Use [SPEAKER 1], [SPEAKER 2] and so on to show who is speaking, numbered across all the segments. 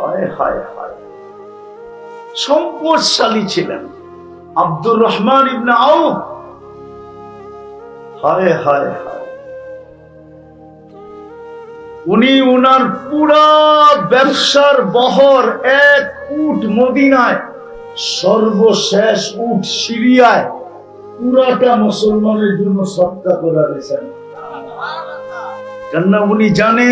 [SPEAKER 1] হায় হায় হায়, সম্পদশালী ছিলেন আব্দুর রহমান ইবনে আউফ। হায় হায় হায়, উনি ওনার পুরা ব্যবসার বহর, এক উট মদিনায়, সর্বশেষ উট সিরিয়ায়, পুরাটা মুসলমানের জন্য সদকা করে দিয়েছেন। কেননা উনি জানে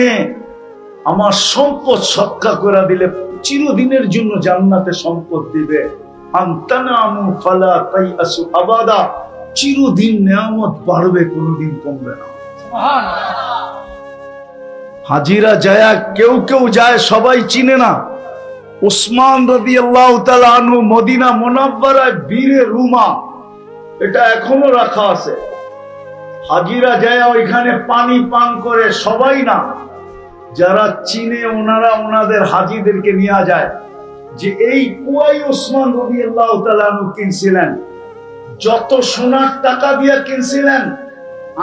[SPEAKER 1] আমার সম্পদ সদকা করে দিলে চিরদিনের জন্য জান্নাতে সম্পদ দিবে। আনতানামু ফালা তাইয়াসু আবাদা, চিরদিন নিয়ামত বাড়বে, কোনোদিন কমবে না। হাজিরা যায়, কেউ কেউ যায়, সবাই চিনে না। উসমান রাদিয়াল্লাহু তাআলা আনহু মদিনা মুনাওয়ারায় বীরে রুমা, এটা এখনো রাখা আছে। হাজিরা যায় ওইখানে পানি পান করে, সবাই না, যারা চিনে ওনারা ওনাদের হাজিদেরকে নিয়ে যায় যে এই কুয়াই উসমান রাদিয়াল্লাহু তাআলা আনহু কিনছিলেন, যত সোনার টাকা দিয়ে কিনছিলেন,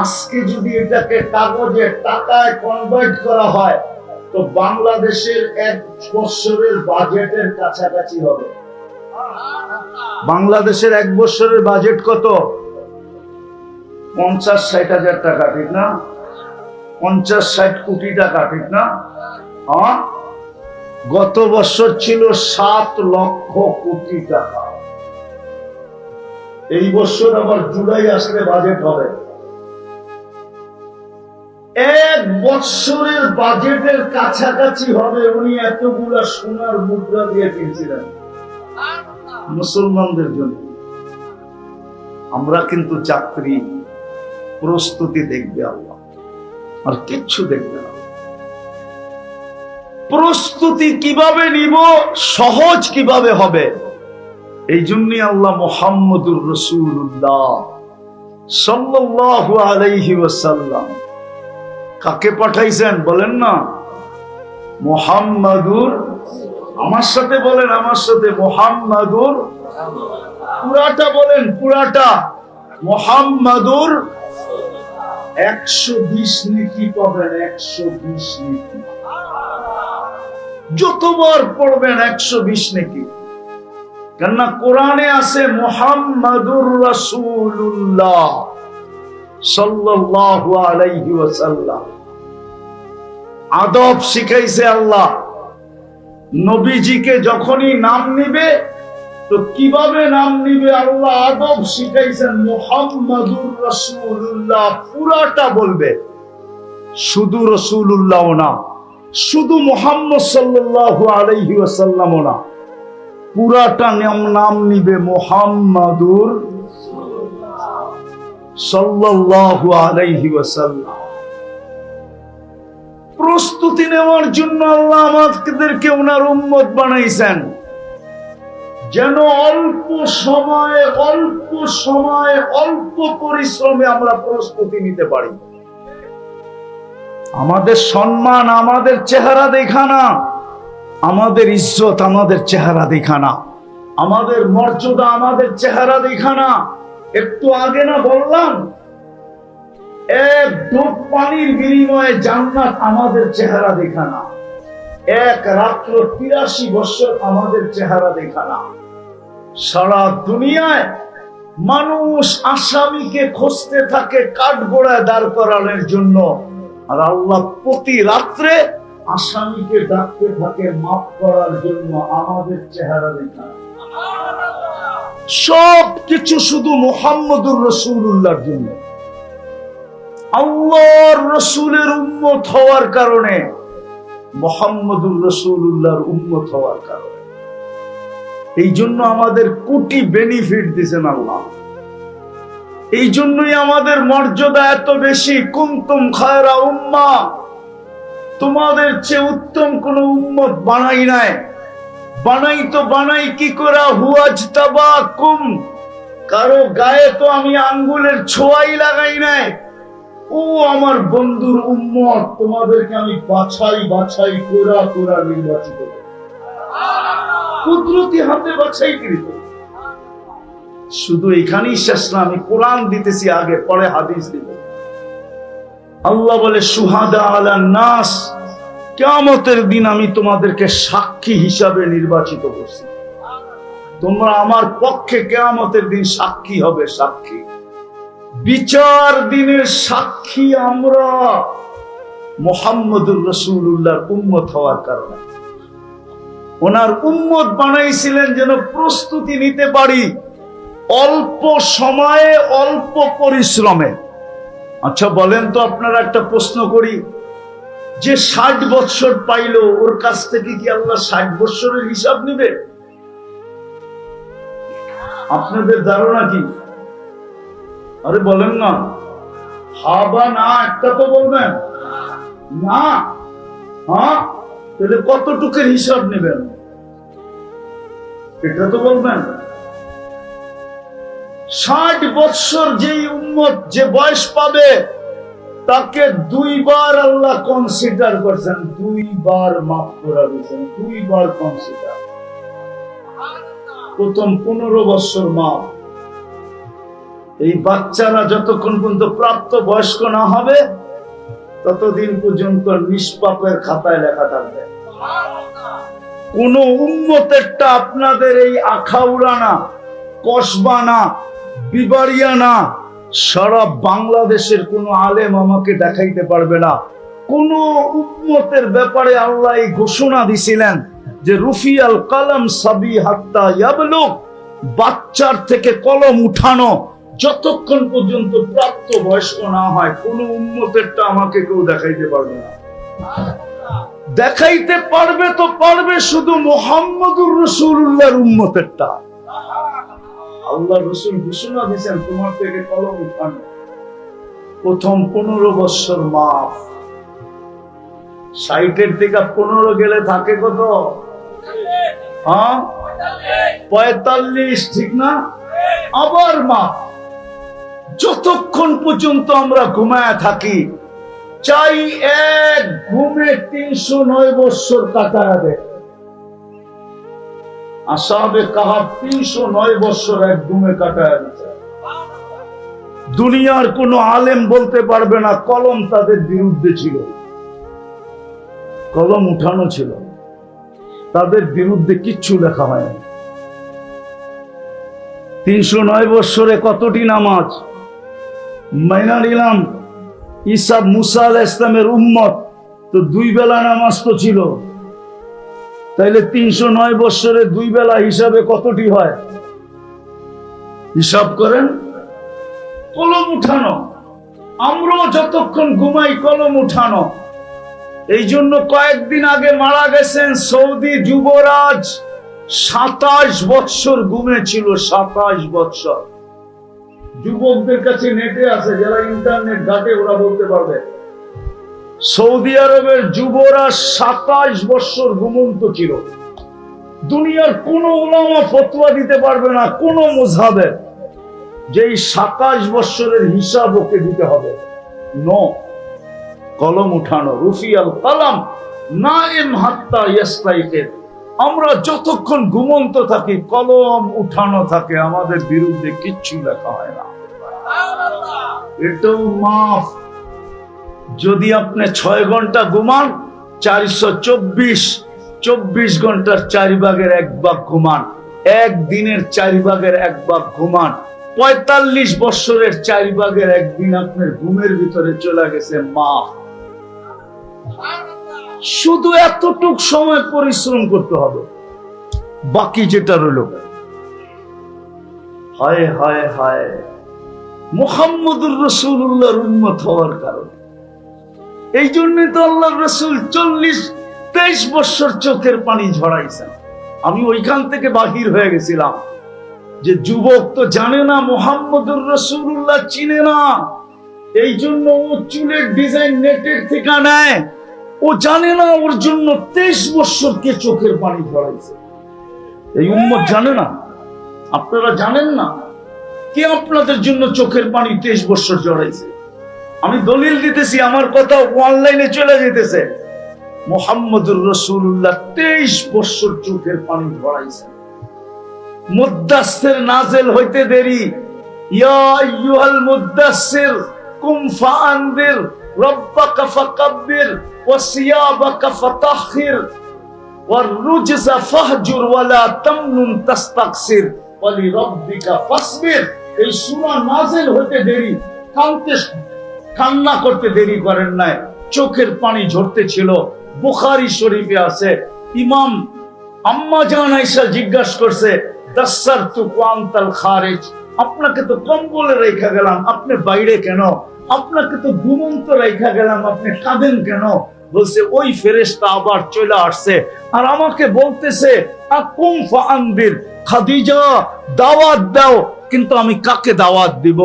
[SPEAKER 1] আজকে যদি এটাকে কাগজে টাকায় কনভার্ট করা হয় তো বাংলাদেশের 1 বছরের বাজেটের কাছাকাছি হবে। বাংলাদেশের 1 বছরের বাজেট কত? 50-60 হাজার টাকা, ঠিক না? 50-60 কোটি টাকা, ঠিক না? হ্যাঁ, গত বছর ছিল 7 লক্ষ কোটি টাকা। এই বছর আবার জুলাই আসলে বাজেট হবে। 1 বছরের বাজেটের কাছাকাছি হবে। উনি এতগুলা সোনার মুদ্রা দিয়ে কিনছিলেন মুসলমানদের জন্য। আমরা কিন্তু যাত্রী, প্রস্তুতি দেখবে আল্লাহ, আর কিচ্ছু দেখবে না। প্রস্তুতি কিভাবে নিব, সহজ কিভাবে হবে, এই জন্যই আল্লাহ মুহাম্মদুর রাসূলুল্লাহ সাল্লাল্লাহু আলাইহি ওয়াসাল্লাম কাকে পাঠাইছেন বলেন না? মুহাম্মাদুর, আমার সাথে বলেন, আমার সাথে, মুহাম্মাদুর, পুরাটা বলেন, পুরাটা, মুহাম্মাদুর। 120 নেকি পাবেন, 120 নেকি। যতবার পড়বেন 120 নেকি। কেননা কোরআনে আছে মুহাম্মাদুর রাসূলুল্লাহ সাল্লাল্লাহু আলাইহি ওয়াসাল্লাম। আদব শিখাইছে আল্লাহ। নবীজিকে যখনই নাম নিবে তো কিভাবে নাম নিবে আল্লাহ আদব শিখাইছেন। মুহাম্মাদুর রাসূলুল্লাহ পুরাটা বলবে, শুধু রাসূলুল্লাহ না, শুধু মুহাম্মদ সাল্লাল্লাহু আলাইহি ওয়াসাল্লাম না, পুরাটা নাম নিবে মুহাম্মাদুর সাল্লাল্লাহু আলাইহি ওয়াসাল্লাম। প্রস্তুতি নেওয়ার জন্য আল্লাহ আমাদেরকে ওনার উম্মত বানাইছেন, যেন অল্প সময়ে অল্প পরিশ্রমে আমরা প্রস্তুতি নিতে পারি। আমাদের সম্মান আমাদের চেহারা দেখা না, আমাদের ইজ্জত আমাদের চেহারা দেখা না, আমাদের মর্যাদা আমাদের চেহারা দেখা না। একটু আগে না বললাম, 1 ঢোক পানির বিনিময়ে জান্নাত আমাদের চেহারা দেখা না। 1 রাত্র 83 বছর আমাদের চেহারা দেখা না। সারা দুনিয়ায় মানুষ আসামিকে খুঁজতে থাকে কাঠগড়ায় দাঁড় করানোর জন্য, আর আল্লাহ প্রতি রাত্রে আসামিকে ডাকতে থাকে মাফ করার জন্য। আমাদের চেহারা দেখা না। সব কিছু শুধু মুহাম্মদুর রাসূলুল্লাহর জন্য। আল্লাহর রাসূলের উম্মত হওয়ার কারণে, মুহাম্মদুর রাসূলুল্লাহর উম্মত হওয়ার কারণে, এই জন্য আমাদের কোটি বেনিফিট দিয়েছেন আল্লাহ। এই জন্যই আমাদের মর্যাদা এত বেশি। কুনতুম খায়রা উম্মাহ, তোমাদের চেয়ে উত্তম কোন উম্মত বানাই নাই। বানাই তো বানাই কি করে? হুয়াজতাবাকুম, কারো গায়ে তো আমি আঙ্গুলের ছোঁয়াই লাগাই নাই। ও আমার বন্ধুর উম্মত, তোমাদেরকে আমি বাছাই কোরা নির্বাচিত, কুদরতি হাতে বাছাইকৃত। শুধু এখানেই শেষ না, আমি কোরআন দিতেছি আগে, পরে হাদিস দিব। আল্লাহ বলে সুহাদা আলান নাস, কিয়ামতের দিন আমি তোমাদেরকে সাক্ষী হিসাবে নির্বাচিত করছি। তোমরা আমার পক্ষে কিয়ামতের দিন সাক্ষী হবে, সাক্ষী। বিচার দিনের সাক্ষী আমরা মুহাম্মদুর রাসূলুল্লাহর উম্মত হওয়ার কারণে। ওনার উম্মত বানাইছিলেন যেন প্রস্তুতি নিতে পারি অল্প সময়ে অল্প পরিশ্রমে। আচ্ছা বলেন তো, আপনারা একটা প্রশ্ন করি, যে 60 বৎসর পাইলো ওর কাছ থেকে কি আল্লাহ 60 বৎসরের হিসাব নিবে? আপনাদের ধারণা কি? আরে বলেন না, হা বা না একটা তো বলবেন না। হ্যাঁ, তাহলে কতটুকুর হিসাব নেবেন এটা তো বলবেন। 60 বৎসর যেই উম্মত যে বয়স পাবে তাকে 2 বার আল্লাহ কনসিডার করছেন, 2 বার মাফ করে দিয়েছেন, 2 বার কনসিডার। প্রথম 15 বৎসর মাফ। এই বাচ্চারা যতক্ষণ পর্যন্ত প্রাপ্ত বয়স্ক না হবে ততদিন পর্যন্ত নিষ্পাপের খাতায় লেখা থাকবে। কোন উম্মতেরটা আপনাদের এই আখাউড়া না, কসবা না, বিবাড়িয়া না, সারা বাংলাদেশের কোন আলেম আমাকে দেখাইতে পারবে না কোন উম্মতের ব্যাপারে আল্লাহ এই ঘোষণা দিছিলেন যে রুফিয়াল কলম সাবি হাত্তা ইয়াবলুগ, বাচ্চার থেকে কলম উঠানো যতক্ষণ পর্যন্ত প্রাপ্ত বয়স্ক না হয়। কোন উম্মতেরটা আমাকে কেউ দেখাইতে পারবে না। দেখাইতে পারবে তো পারবে শুধু মুহাম্মদুর রাসূলুল্লাহর উম্মতেরটা। আল্লাহ রাসূল ঘোষণা দিয়েছেন তোমার থেকে কলম উঠানো। প্রথম 15 বছর মাফ। 60 থেকে 15 গেলে থাকে কত? 45, ঠিক না? আবার মাফ। যতক্ষণ পর্যন্ত আমরা ঘুমায় থাকি চাই এক ঘুমে 309 বছর কাটায় দেয়। আসহাবে কাহাফ 309 বছর এক ঘুমে কাটায় দিয়েছে। দুনিয়ার কোন আলেম বলতে পারবে না কলম তাদের বিরুদ্ধে ছিল, কলম উঠানো ছিল, তাদের বিরুদ্ধে কিচ্ছু লেখা হয়নি। 309 বছরে কতটি নামাজ? মাইনা নিলাম ঈসা মুসা আলাইহিস সালামের উম্মত তো 2 বেলা নামাজ তো ছিল, তাইলে 309 বছরে 2 বেলা হিসাবে কতটি হয়? হিসাব করেন। কলম উঠানো। আমরাও যতক্ষণ ঘুমাই কলম উঠানো। এই জন্য কয়েকদিন আগে মারা গেছেন সৌদি যুবরাজ, 27 বৎসর ঘুমেছিল। 27 বৎসর। যুবকদের কাছে নেটে আছে, যারা ইন্টারনেট ঘাটে ওরা বলতে পারবে। সৌদি আরবের যুবরাজ 27 বৎসর ঘুমন্ত ছিল। দুনিয়ার কোন উলামা ফতোয়া দিতে পারবে না কোন মুযহাবের যে 27 বৎসরের হিসাব ওকে দিতে হবে। নো, কলম উঠানো। রুফিয়াল কলম নাইম হাত্তা ইয়াস্তাইকিদ। আমরা যতক্ষণ ঘুমন্ত থাকি কলম উঠানো থাকে, আমাদের বিরুদ্ধে কিচ্ছু লেখা হয় না। এটাও মাফ। যদি আপনি 6 ঘন্টা ঘুমান 424 ঘন্টার 4 ভাগের 1 ভাগ ঘুমান, একদিনের 4 ভাগের 1 ভাগ ঘুমান, 45 বছরের 4 ভাগের 1 দিন আপনার ঘুমের ভিতরে চলে গেছে, মাফ। শুধু এতটুক সময় পরিশ্রম করতে হবে, বাকি যেটা রইল। হায় হায় হায়, মুহাম্মদুর রাসূলুল্লাহর উম্মত হওয়ার কারণে। এই জন্যই তো আল্লাহর রাসূল 23 বছর চোখের পানি ঝরাইছেন। আমি ওইখান থেকে বাহির হয়ে গেছিলাম যে যুবক তো জানে না মুহাম্মদুর রাসূলুল্লাহ চিনে না, এই জন্য ও চুলের ডিজাইন নেটের থেকে নেয়। ও জানে না ওর জন্য 23 বছরকে চোখের পানি ঝরাইছে। এই উম্মত জানে না, আপনারা জানেন না কে আপনাদের জন্য চোখের পানি 23 বছর ঝরাইছে। আমি দলিল দিতেছি, আমার কথা অনলাইনে চলে যেতেছে। মুহাম্মদুর রাসূলুল্লাহ 23 বছর চোখের পানি ঝরাইছে। মুদ্দাসসির নাজিল হইতে দেরি। ইয়া আইয়ুহাল মুদ্দাসসির কুম ফাআনদির রাব্বাকা ফাকাব্বির। ও ওয়াসিয়াবাকা ফাতাহির ওয়াররুজসা ফাহজুর ওয়ালা তামনুন তাস্তাকসির ওয়ালিরাব্বিকা ফাসবির। এই সূরা নাযিল হতে দেরি, কান্না করতে দেরি করেন নাই, চোখের পানি ঝরতে ছিল। বুখারী শরীফে আছে, ইমাম আম্মা জান আয়েশা জিজ্ঞাসা করছে, দাসসারতু ওয়ান্তাল খারিজ, আপনাকে তো কম্বলে রেখা গেলাম, আপনি বাইরে কেন? আপনাকে তো ঘুমন্ত রেখা গেলাম, আপনি কাঁদেন কেন? বলছে ওই ফেরেশতা আবার চলে আসছে আর আমাকে বলতেছে আকুম ফাআনদির, খাদিজা দাওয়াত দাও। কিন্তু আমি কাকে দাওয়াত দিব?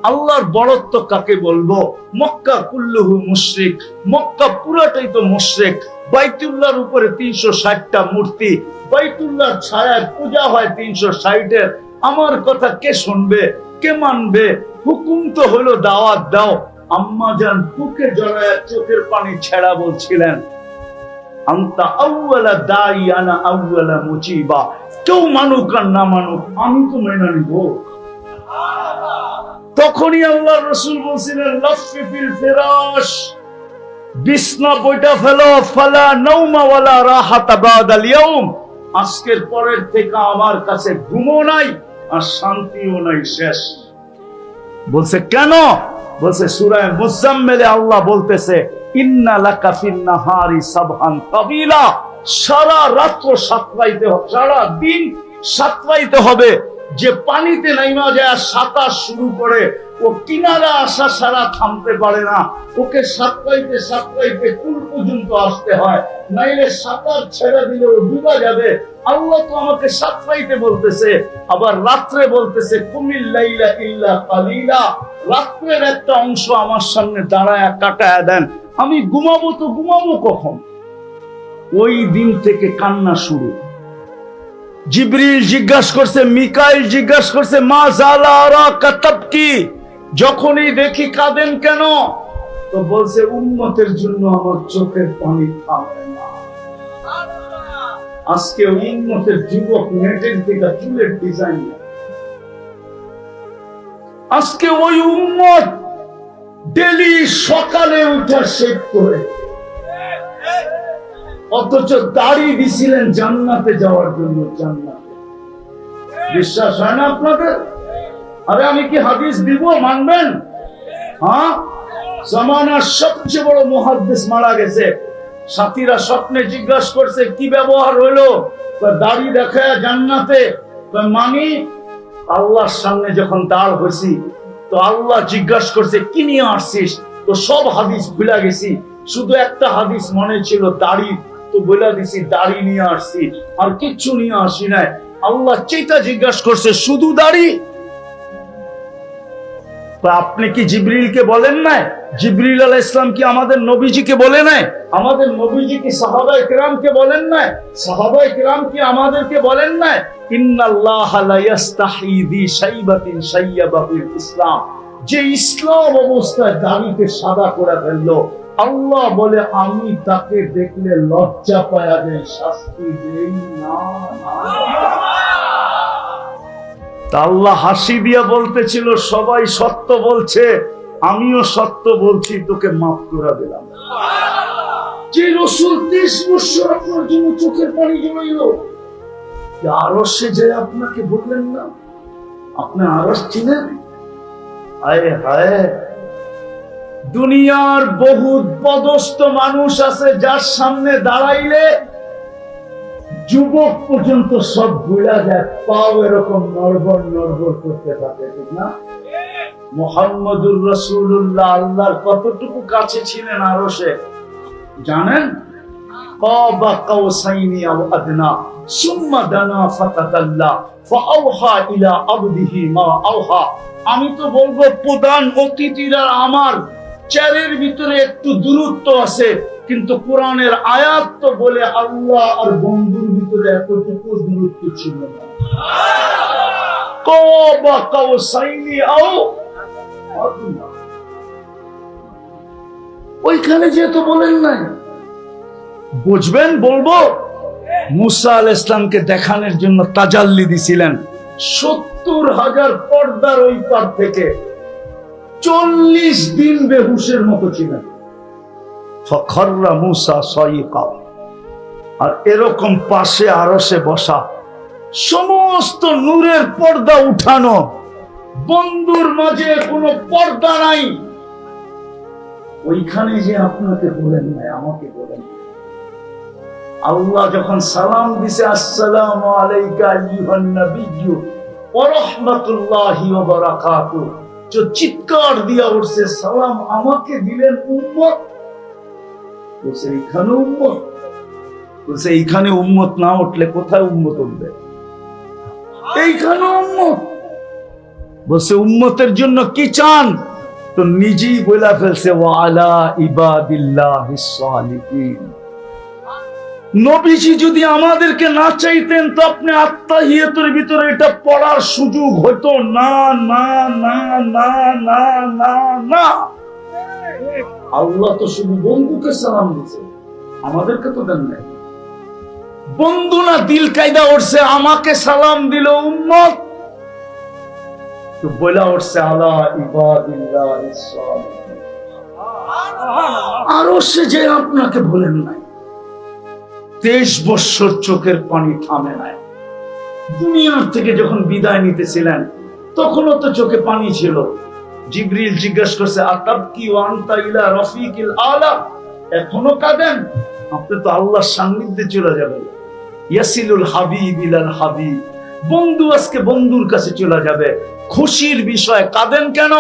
[SPEAKER 1] আল্লাহর বড়ত্ব কাকে বলবো? মক্কা কুল্লুহু মুশরিক, মক্কা পুরাটাই তো মুশরিক। বাইতুল্লাহর উপরে 360টা মূর্তি, বাইতুল্লাহর ছায়ায় পূজা হয় 360-এর। আমার কথা কে শুনবে, কে মানবে? হুকুম তো হলো দাওয়াত দাও। আম্মা জান বুকে জড়ায় চোখের পানি ছেড়া বলছিলেন, আনতা আউয়ালা দাই আনা আউয়ালা মুজিবা। কেউ মানুক আর না মানুক, আমি তো মেনে নিব। তখনই আল্লাহর রাসূল বলছিলেন, লাফি ফিল ফিরাশ, বিছনা বইটা ফেলো, ফালা নাওমা ওয়ালা রাহাতা বাদাল ইয়াউম। আজকের পরের থেকে আমার কাছে ঘুমও নাই আর শান্তিও নাই, শেষ। বলছে কেন? বলছে সূরা মুজাম্মিলে আল্লাহ বলতেছে, ইন্না লাকা ফিন নাহারি সাবহান তাবিলা, সারা রাত সাতরাইতে হবে, সারা দিন সাতরাইতে হবে। যে পানিতে নাইমা যায় সাঁতার শুরু করে, ও কিনারা আসা সারা থামতে পারে না, ওকে সাতরাইতে সাতরাইতে কুল পর্যন্ত আসতে হয়, নাইলে সাঁতার ছেড়ে দিলে ও ডুবা যাবে। আল্লাহ তো আমাকে সাতরাইতে বলতেছে, আবার রাত্রে বলতেছে কুমিল লাইলা ইল্লা কালিলা, রাত্রের একটা অংশ আমার সামনে দাঁড়ায় কাটায় দেন। আমি ঘুমাবো তো ঘুমাবো কখন? ওই দিন থেকে কান্না শুরু। জিবরিল জিজ্ঞাসা করছে, মিকাইল জিজ্ঞাসা করছে, মা জালা আরাকা তাবকি, যখনই দেখি কাঁদেন কেন? তো বলছে উম্মতের জন্য আমার চোখের পানি থামে না। আজকে উম্মতের যুবক নেটের থেকে চুলের ডিজাইন, আজকে ওই উম্মত ডেলি সকালে উঠে শেভ করে, অথচ দাড়ি দিছিলেন জান্নাতে যাওয়ার জন্য। জান্নাতে বিশ্বাস হয় না আপনাদের? আরে আমি কি হাদিস দিব, মানবেন? হ্যাঁ, জামানার সবচেয়ে বড় মুহাদ্দিস মারা গেছে। সাথীরা স্বপ্নে জিজ্ঞাসা করছে কি ব্যবহার হলো? দাড়ি দেখায় জান্নাতে। মানি আল্লাহর সামনে যখন দাঁড় হয়েছি তো আল্লাহ জিজ্ঞাসা করছে কি নিয়ে আসছিস? তো সব হাদিস ভুলা গেছি, শুধু একটা হাদিস মনে ছিল দাড়ি, তো বলে দিছি দাড়ি নিয়ে আসছি, আর কিচ্ছু নিয়ে আসি নাই। আল্লাহ চেতা জিজ্ঞাসা করছে শুধু দাড়ি? আপনি কি জিবরিলকে বলেন নাই? জিবরিল আলাইহিস সালাম কি আমাদের নবীজিকে বলে নাই? আমাদের নবীজি কি সাহাবায়ে কিরামকে বলেন নাই? সাহাবায়ে কিরাম কি আমাদেরকে বলেন নাই? ইন্নাল্লাহা লা ইস্তাহি বি শাইবাতিন শাইয়াবা ফিল ইসলাম, যে ইসলাম অবস্থায় দাড়িকে সাদা করে ফেললো, আল্লাহ বলে আমি তাকে দেখলে লজ্জা পায়া দেই, শাস্তি দেই না। আল্লাহ হাসি দিয়া বলতেছিল সবাই সত্য বলছে, আমিও সত্য বলছি, তোকে মাফ করে দিলাম। যে রাসূল 30 বছর আপনার জন্য চোখের পানি জমাইল, আরশে যে আপনাকে বললেন না, আপনি আরশ চিনেন? হায় হায়, দুনিয়ার বহুত পদস্থ মানুষ আছে যার সামনে দাঁড়াইলে যুবক পর্যন্ত সব ভুলা যায়, পাও এরকম নড়বড় নড়বড় করতে থাকে, ঠিক না? মুহাম্মদুর রাসূলুল্লাহ আল্লাহর কতটুকু কাছে ছিলেন আরশে জানেন? কাবা কাউসাইনি আও আদনা সুম্মা দানা ফাতাদাল্লা ফাআওহা ইলা আবদিহি মা আওহা। আমি তো বলবো প্রধান অতিথিরা আমার চেয়ারের ভিতরে একটু দূরত্ব আছে, কিন্তু কোরআনের আয়াত তো বলে আল্লাহ আর বন্ধুর ভিতরে এতটুকু দূরত্ব ছিল না। কাবা কাউসাইনি আও আদনা, ওইখানে যেহেতু বলেন নাই, বুঝবেন বলবো। মুসা আলাইহিস সালামকে দেখানোর জন্য তাজাল্লি দিছিলেন 70,000 পর্দার ওই পার থেকে, 40 দিন বেহুশের মতো ছিলেন। ফাখাররা মূসা সাইকা। আর এরকম পাশে আরশে বসা, সমস্ত নূরের পর্দা উঠানো, বন্ধুর মাঝে কোনো পর্দা নাই। ওইখানে যে আপনাকে বলেন নাই, আমাকে বলেন। আল্লাহ যখন সালাম দিছে, আসসালামু আলাইকা আইয়ুহান নাবিয়্যু ওয়া রাহমাতুল্লাহি ওয়া বারাকাতুহু, যে চিৎকার দিয়া উঠছে, সালাম আমাকে দিলেন উম্মত। বলছে এইখানে উম্মত, বলছে এইখানে উম্মত না উঠলে কোথায় উম্মত উঠবে? এইখানে উম্মত। বলছে উম্মতের জন্য কি চান? তো নিজেই বলে ফেলছে, ওয়া আলা ইবাদিল্লাহিস সালিহিন। নবীজি যদি আমাদেরকে না চাইতেন তো আপনি আত্মাহিয়াতের ভিতরে এটা পড়ার সুযোগ হতো না, না, না, না, না, না, না। আল্লাহ তো শুধু বন্ধুকে সালাম দিয়েছে, আমাদেরকে তো দেন নাই। বন্ধু না দিল কায়দা উঠছে, আমাকে সালাম দিল উম্মত, তো বলা উঠছে আলা ইবাদিল্লাহিস সালিহিন। আরো সে যে আপনাকে বলেন নাই, 23 বছর চোখের পানি থামে নাই। দুনিয়ার থেকে যখন বিদায় নিতেছিলেন তখনও তো চোখে পানি ছিল। জিবরিল জিজ্ঞাসা করছে, আতাবকি ওয়া আনতা ইলা রাফিকিল আলা, এখনো কাঁদেন? আপনি তো আল্লাহর সান্নিধ্যে চলে যাবেন। ইয়াসিলুল হাবিব ইলাল হাবিব, বন্ধু আজকে বন্ধুর কাছে চলে যাবে। খুশির বিষয় কাঁদেন কেন?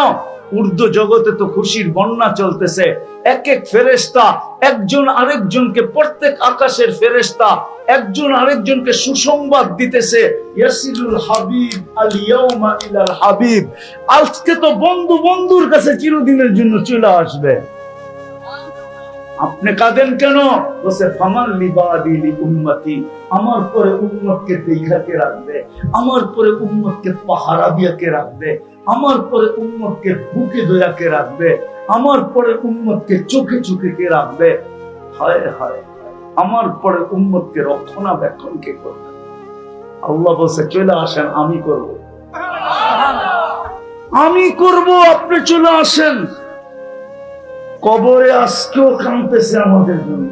[SPEAKER 1] উর্দু জগতে তো খুশির বন্যা চলতেছে। এক এক ফেরেশতা একজন আরেকজনকে, প্রত্যেক আকাশের ফেরেশতা একজন আরেকজনকে সুসংবাদ দিতেছে, ইয়াসিলুল হাবিব আল ইয়াউমা ইলাল হাবিব, আজকে তো বন্ধু বন্ধুর কাছে চিরদিনের জন্য চলে আসবে। আপনি কাঁদেন কেন? বসে ফামান লিবাদি লি উম্মতি, আমার পরে উম্মতকে দেখাকে রাখবে, আমার পরে উম্মতকে পাহারা দিয়াকে রাখবে, আমার পরে উম্মতকে বুকে দয়াকে রাখবে, আমার পরে উম্মতকে চোখে চোখে কে রাখবে। হায় হায়, আমার পরে উম্মতকে রক্ষণাবেক্ষণ কে করবে? আল্লাহ বলছে চলে আসেন, আমি করব, আমি করব, আপনি চলে আসেন। কবরে আজকেও কাঁদতেছে আমাদের জন্য।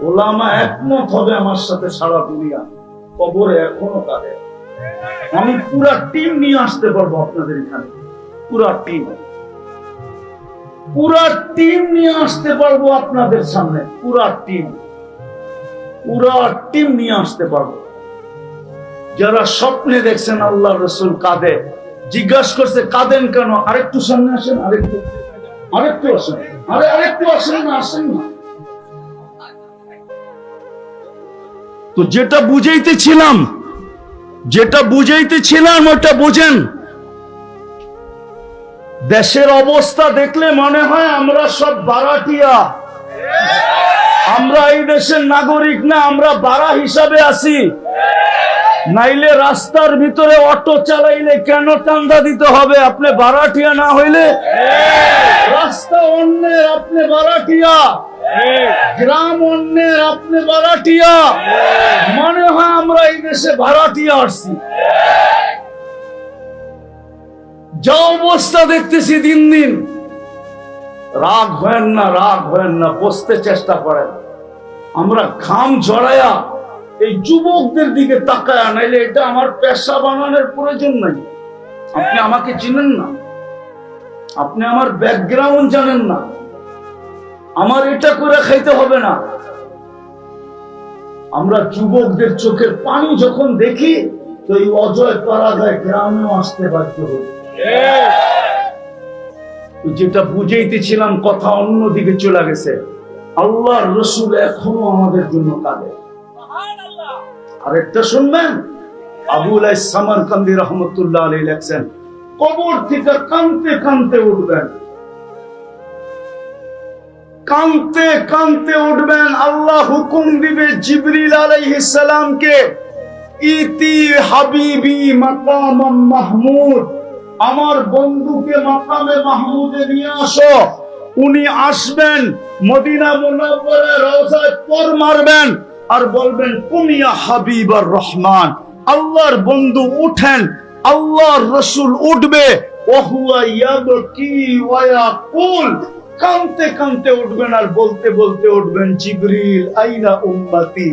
[SPEAKER 1] ওলামা একমত হবে আমার সাথে, সারা দুনিয়া কবরে এখনো কাঁদে। আমি পুরা টিম নিয়ে আসতে পারবো আপনাদের এখানে, পুরা টিম নিয়ে আসতে পারবো আপনাদের সামনে, পুরা টিম নিয়ে আসতে পারবো। যারা স্বপ্নে দেখছেন আল্লাহ রসুল কাঁদে, জিজ্ঞাসা করছে কাঁদেন কেন? আরেকটু সামনে আসেন, আরেকটু আসেন, আরেকটু আসেন না, আসেন না। তো যেটা বুঝাইতেছিলাম ওটা বোঝেন। দেশের অবস্থা দেখলে মনে হয় আমরা সব বারাটিয়া, আমরা এই দেশের নাগরিক না, আমরা বারা হিসাবে আছি। নাইলে রাস্তার ভিতরে অটো চালাইলে কেন চাঁদা দিতে হবে? আপনি বারাটিয়া না হইলে? রাস্তা অন্যের, আপনি বারাটিয়া। গ্রাম অন্যের, আপনি বারাটিয়া। মনে হয় আমরা এই দেশে ভাড়াটিয়া আসছি। যা অবস্থা দেখতেছি দিন দিন, রাগ হয় না, বসতে চেষ্টা করেন। আমরা ঘাম ঝরায়া এই যুবকদের দিকে তাকায়, নাইলে এটা আমার পেশা বানানোর প্রয়োজন নাই। আপনি আমাকে চিনেন না, আপনি আমার ব্যাকগ্রাউন্ড জানেন না, আমার এটা করে খাইতে হবে না। আমরা যুবকদের চোখের পানি যখন দেখি তো এই অজয় পরাজয় গ্রামেও আসতে বাধ্য হই। যেটা বুঝাইতেছিলাম কথা অন্যদিকে চলে গেছে। আল্লাহর রাসূল এখনো আমাদের জন্য কাঁদে। আরেকটা শুনবেন, আবুল সামারকান্দি রহমতুল্লাহ আলাইহি লেখছেন, কবর থেকে কাঁদতে কাঁদতে উঠবেন, কাঁদতে কাঁদতে উঠবেন। আল্লাহ হুকুম দিবে জিবরিল আলাইহিস সালামকে, ইতি হাবিবি মাকাম মাহমুদ, আমার বন্ধুকে মাকামে মাহমুদে নিয়ে আসো। উনি আসবেন, মদিনা মুনাওয়ারায় রওজায় পর মারবেন আর বলবেন কুমিয়া হাবিবার রহমান, আল্লাহর বন্ধু উঠেন। আল্লাহর রাসূল উঠবে, ওয়া হুয়া ইয়াবকি ওয়া ইয়াকুল, কাঁদতে কাঁদতে উঠবেন আর বলতে বলতে উঠবেন, জিবরিল আইনা উম্মতি,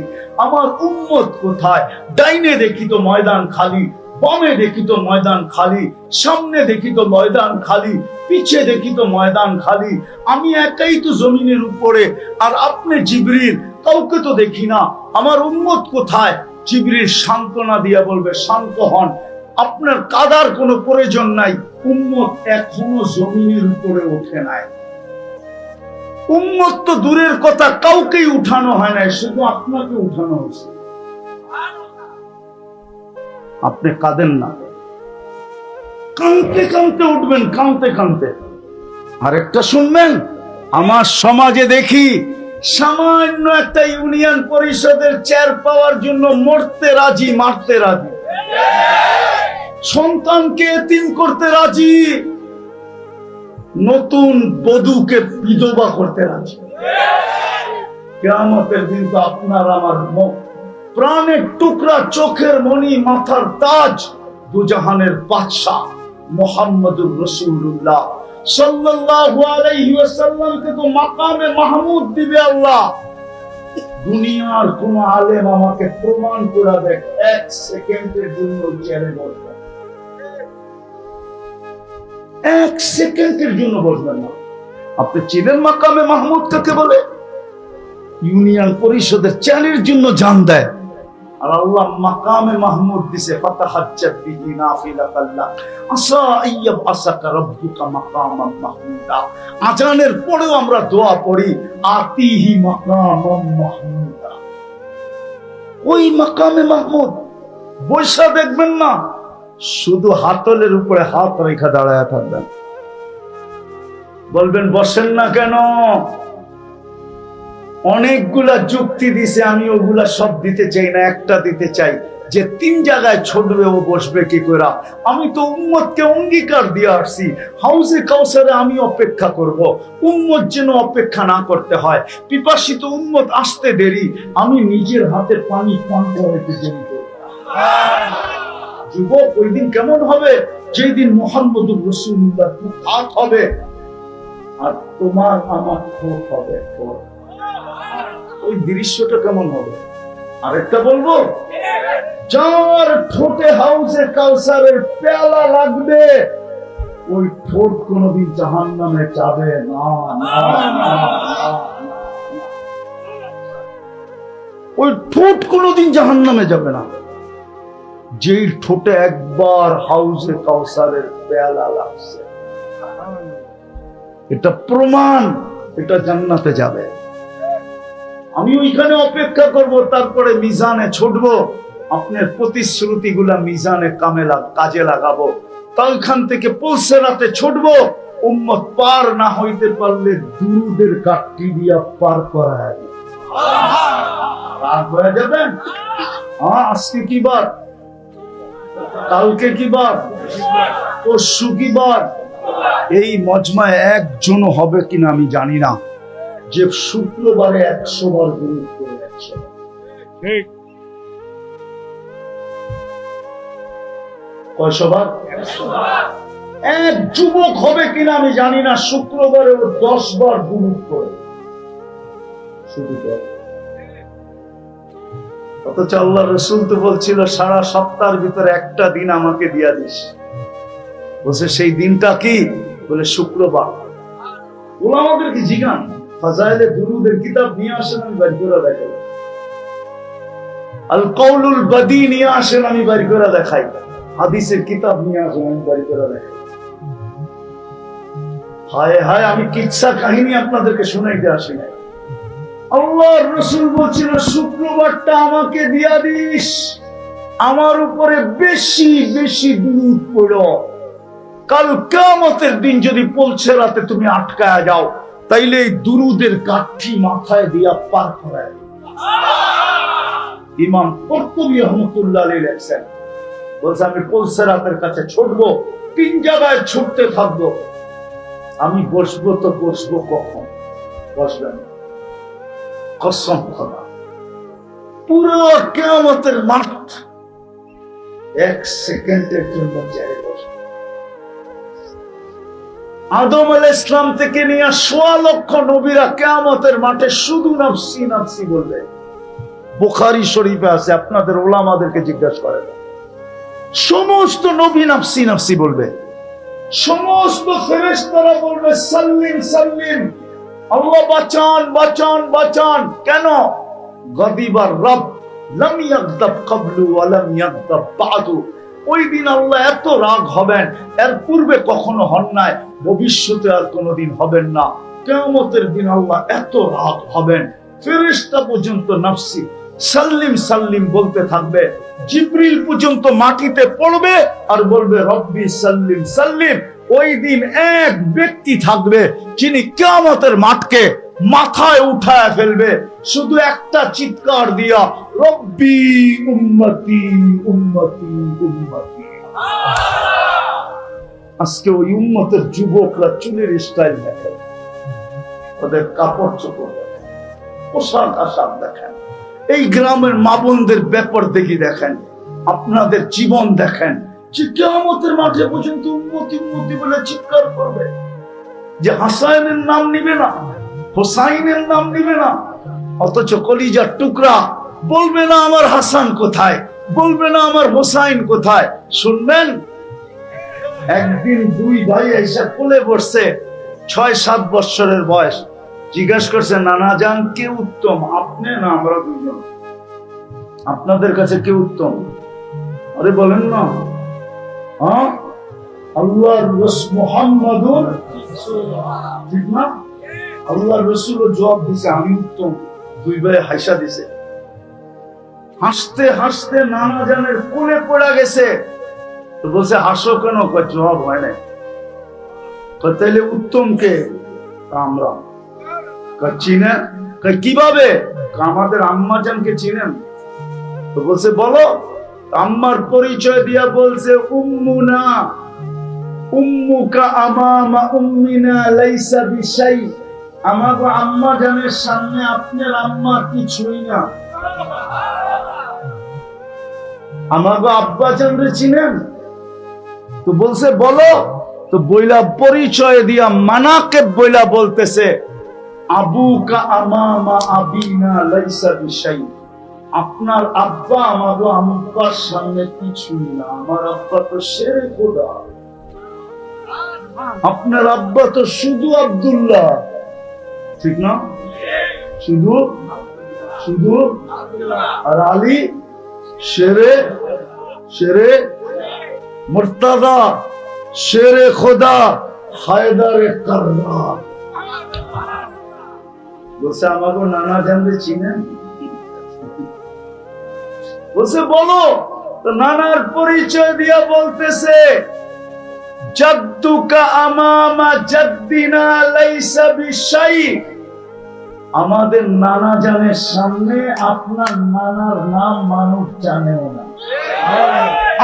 [SPEAKER 1] আমার উম্মত কোথায়? ডাইনে দেখি তো ময়দান খালি, বামে দেখি তো ময়দান খালি, সামনে দেখি তো ময়দান খালি, পিছে দেখি তো ময়দান খালি, আমি একাই তো জমিনের উপরে, আর আপনি জিবরিল, কাউকে তো দেখি না, আমার উম্মত কোথায়? জিবরিল সান্ত্বনা দিয়া বলবে, শান্ত হন, আপনার কাদার কোনো প্রয়োজন নাই, উম্মত এখনো জমিনের উপরে ওঠে নাই। উম্মত তো দূরের কথা, কাউকেই উঠানো হয় নাই, শুধু আপনাকে উঠানো হয়েছে। আপনি কাঁদেন না, কাঁদতে কাঁদতে উঠবেন, কাঁদতে কাঁদতে। আরেকটা শুনবেন, আমার সমাজে দেখি সামান্য একটা ইউনিয়ন পরিষদের চেয়ার পাওয়ার জন্য মরতে রাজি, মারতে রাজি, সন্তানকে এতিম করতে রাজি, নতুন বধূকে বিধবা করতে রাজি। কিয়ামতের দিন তো আপনার আমার প্রাণের টুকরা, চোখের মণি, মাথার তাজ, দুজাহানের বাদশা মুহাম্মদুর রাসূলুল্লাহ সাল্লাল্লাহু আলাইহি ওয়াসাল্লামকে তো মাকামে মাহমুদ দিবে আল্লাহ। দুনিয়ার কোন আলেম আমাকে প্রমাণ করে দেখ, এক সেকেন্ডের জন্য চেয়ারে বসবেন, এক সেকেন্ডের জন্য বসবেন না। আপনি চিনেন মাকামে মাহমুদ কাকে বলে? ইউনিয়ন পরিষদের চেয়ারের জন্য জান দেয়, আর আল্লাহ মাকামে মাহমুদ দিছে, ফাতাহাজ্জাত বিহি নাফিলাতাল্লাহ আসা আইয়াবআসাকা রাব্বুকা মাকামান মাহমুদা। আজানের পরেও আমরা দোয়া পড়ি, আতিহি মাকামান মাহমুদা। ওই মাকামে মাহমুদ বৈশা দেখবেন না, শুধু হাতলের উপরে হাত রেখা দাঁড়ায় থাকবেন। বলবেন বসেন না কেন? অনেকগুলা যুক্তি দিছে, আমি ওগুলা সব দিতে চাই না, একটা দিতে চাই, যে 3 জায়গায় ছুটবে ও বসবে কি করে? আমি তো উম্মতকে অঙ্গীকার দিয়ে আসছি, হাউজে কাউসারে আমি অপেক্ষা করব, উম্মত যেন অপেক্ষা না করতে হয়। পিপাসিত উম্মত আসতে দেরি, আমি নিজের হাতে পানি পান করাতে দেরি করব। যুবক, ওই দিন কেমন হবে? যেদিন মুহাম্মদুর রাসূলুল্লাহ হাত হবে আর তোমার আমার ঠোঁট হবে। ওই দৃশ্যটা কেমন হবে? আরেকটা বলবো, যার ঠোঁটে হাউজে কাউসারের পেয়ালা লাগবে, ওই ঠোঁট কোনদিন জাহান্নামে যাবে না। ওই ঠোঁট কোনদিন জাহান্নামে যাবে না। যেই ঠোঁটে একবার হাউজে কাউসারের পেয়ালা লাগছে, এটা প্রমাণ, এটা জান্নাতে যাবে। আমি ওইখানে অপেক্ষা করব, তারপরে মিজানে ছুটবো, আপনার প্রতিশ্রুতিগুলা মিজানে কাজে লাগাবো। ওইখান থেকে পুলসিরাতে ছুটবো, উম্মত পার না হইতে পারলে দুরুদের কাঠটি দিয়া পার করায় যাবেন। আজকে কি বার? কালকে কি বার? পরশু কি বার? এই মজমায় একজন হবে কিনা আমি জানি না, যে শুক্রবারে 100 বার গুরুত করে 100 বার। এক যুবক হবে কিনা আমি জানি না, শুক্রবারে 10 বার গুরুত করে, শুধু অথচ আল্লাহ রাসূল তো বলছিল সারা সপ্তাহের ভিতরে একটা দিন আমাকে দিয়া দিস। বলছে সেই দিনটা কি? বলে শুক্রবার। ওলামাদেরকে জিজ্ঞান, ফাজাইলে দুরুদের কিতাব নিয়ে আসেন, আমি বের করে দেখাই। আল কাউলুল বাদী নিয়ে আসেন, আমি বের করে দেখাই। হাদিসের কিতাব নিয়ে আসেন, আমি বের করে দেখাই। হায় হায়, আমি কিচ্ছা কাহিনী আপনাদেরকে শোনাইতে আসি না। আল্লাহর রাসূল বলছিল শুক্রবারটা আমাকে দিয়া দিস, আমার উপরে বেশি বেশি দুরূদ পড়ো। কাল কিয়ামতের দিন যদি পুলসিরাতে তুমি আটকায়া যাও, তাইলে এই দুরুদের কাঠি মাথায় দিয়া পার করায়। ইমাম কুরতুবী রাহমাতুল্লাহ আলাইহি লেখেন, বলছে আমি পুলসিরাতের কাছে ছুটবো, 3 জায়গায় ছুটতে থাকবো। আমি বসবো তো বসবো কখন? বসবেন কসম খোদা, পুরো কিয়ামতের মাঠ 1 সেকেন্ডের জন্য চেয়ারে বসবে। আদম আলাইহিস সালাম থেকে নিয়ে ১৬ লক্ষ নবীরা কিয়ামতের মাঠে শুধু নফসি নফসি বলবে। বুখারী শরীফে আছে, আপনাদের উলামাদেরকে জিজ্ঞাসা করেন, সমস্ত নবী নফসি নফসি বলবে, সমস্ত ফেরেশতারা বলবে সাল্লিম সাল্লিম, আল্লাহ বাঁচান বাঁচান বাঁচান। কেন? গদিবার রব লাম ইয়াগদাব ক্বাবলু ওয়া লাম ইয়াগদাব বাদু। ওই দিন আল্লাহ এত রাগ হবেন, এর পূর্বে কখনো হন নাই, ভবিষ্যতে আর কোনোদিন হবেন না। কিয়ামতের দিন আল্লাহ এত রাগ হবেন, ফেরেশতা পর্যন্ত নফসি সাল্লিম সাল্লিম বলতে থাকবে। জিবরিল পর্যন্ত মাটিতে পড়বে আর বলবে রব্বি সাল্লিম সাল্লিম। ওই দিন এক ব্যক্তি থাকবে যিনি কিয়ামতের মাঠকে মাথায় উঠায় ফেলবে, শুধু একটা চিৎকার দিয়া, রব্বি উম্মতি উম্মতি উম্মতি। আজকে ওই উম্মতের যুবকরা চুলের স্টাইল দেখেন, ওদের কাপড় চোপড় দেখেন, পোশাক আশাক দেখেন, এই গ্রামের মা বোনদের ব্যাপার দেখি দেখেন, আপনাদের জীবন দেখেন, যে কিয়ামতের মাঠে পর্যন্ত উম্মতি উম্মতি বলে চিৎকার করবে, যে হাসানের নাম নিবে না, হোসাইনের নাম নিবে না, অথচ কলিজার টুকরা বলবে না আমার হাসান কোথায়, বলবে না আমার হোসাইন কোথায়। শুনবেন, একদিন দুই ভাই এসে কোলে বসছে, ৬-৭ বছরের বয়স, জিজ্ঞাসা করছে নানা জান কে উত্তম, আপনি না আমরা দুজন, আপনাদের কাছে কে উত্তম? আরে বলেন না, হ্যাঁ আল্লাহর রাসূল মুহাম্মাদুর রাসূলুল্লাহ, ঠিক না? আল্লাহর রাসূল জবাব দিছে আমি উত্তম। দুই ভাই হাসা দিছে, হাসতে হাসতে নানা জানের কোলে পড়া গেছে। তো বলছে হাসো কেন? জবাব হয় না। তাইলে উত্তম কে? আমরা। চিনেন? কিভাবে? আমাদের আম্মা জানকে চিনেন? তো বলছে বলো। আম্মার পরিচয় দিয়া বলছে উম্মুনা উম্মুকা আমামা উম্মিনা লাইসা বিশাই। আমাগো আম্মা জানের সামনে আপনার আম্মা কিছুই না। আমাগো আব্বা জানরে চিনেন? তো বলছে বলো। তো বইলা পরিচয় দিয়া মানাকে বইলা বলতেছে আবুকা আমামা আবিনা লাইসা বিশাই। আপনার আব্বা আমাগো আম্মার সামনে কিছুই না, আমার আব্বা তো শেরে খোদা, আপনার আব্বা তো শুধু আব্দুল্লাহ, ঠিক না? শুধু শুধু আর আলী শেরে শেরে মুর্তাদা শেরে খোদা হায়দারে কাররার। বলছে আমাকে নানা জানলে চিনেন? বলছে বলো। তো নানার পরিচয় দিয়া বলতেছে জাদ্দুকা আমামা জাদ্দিনা লাইসা বিশাই। আমাদের নানা জানের সামনে আপনার নানার নাম মানুষ জানেও না।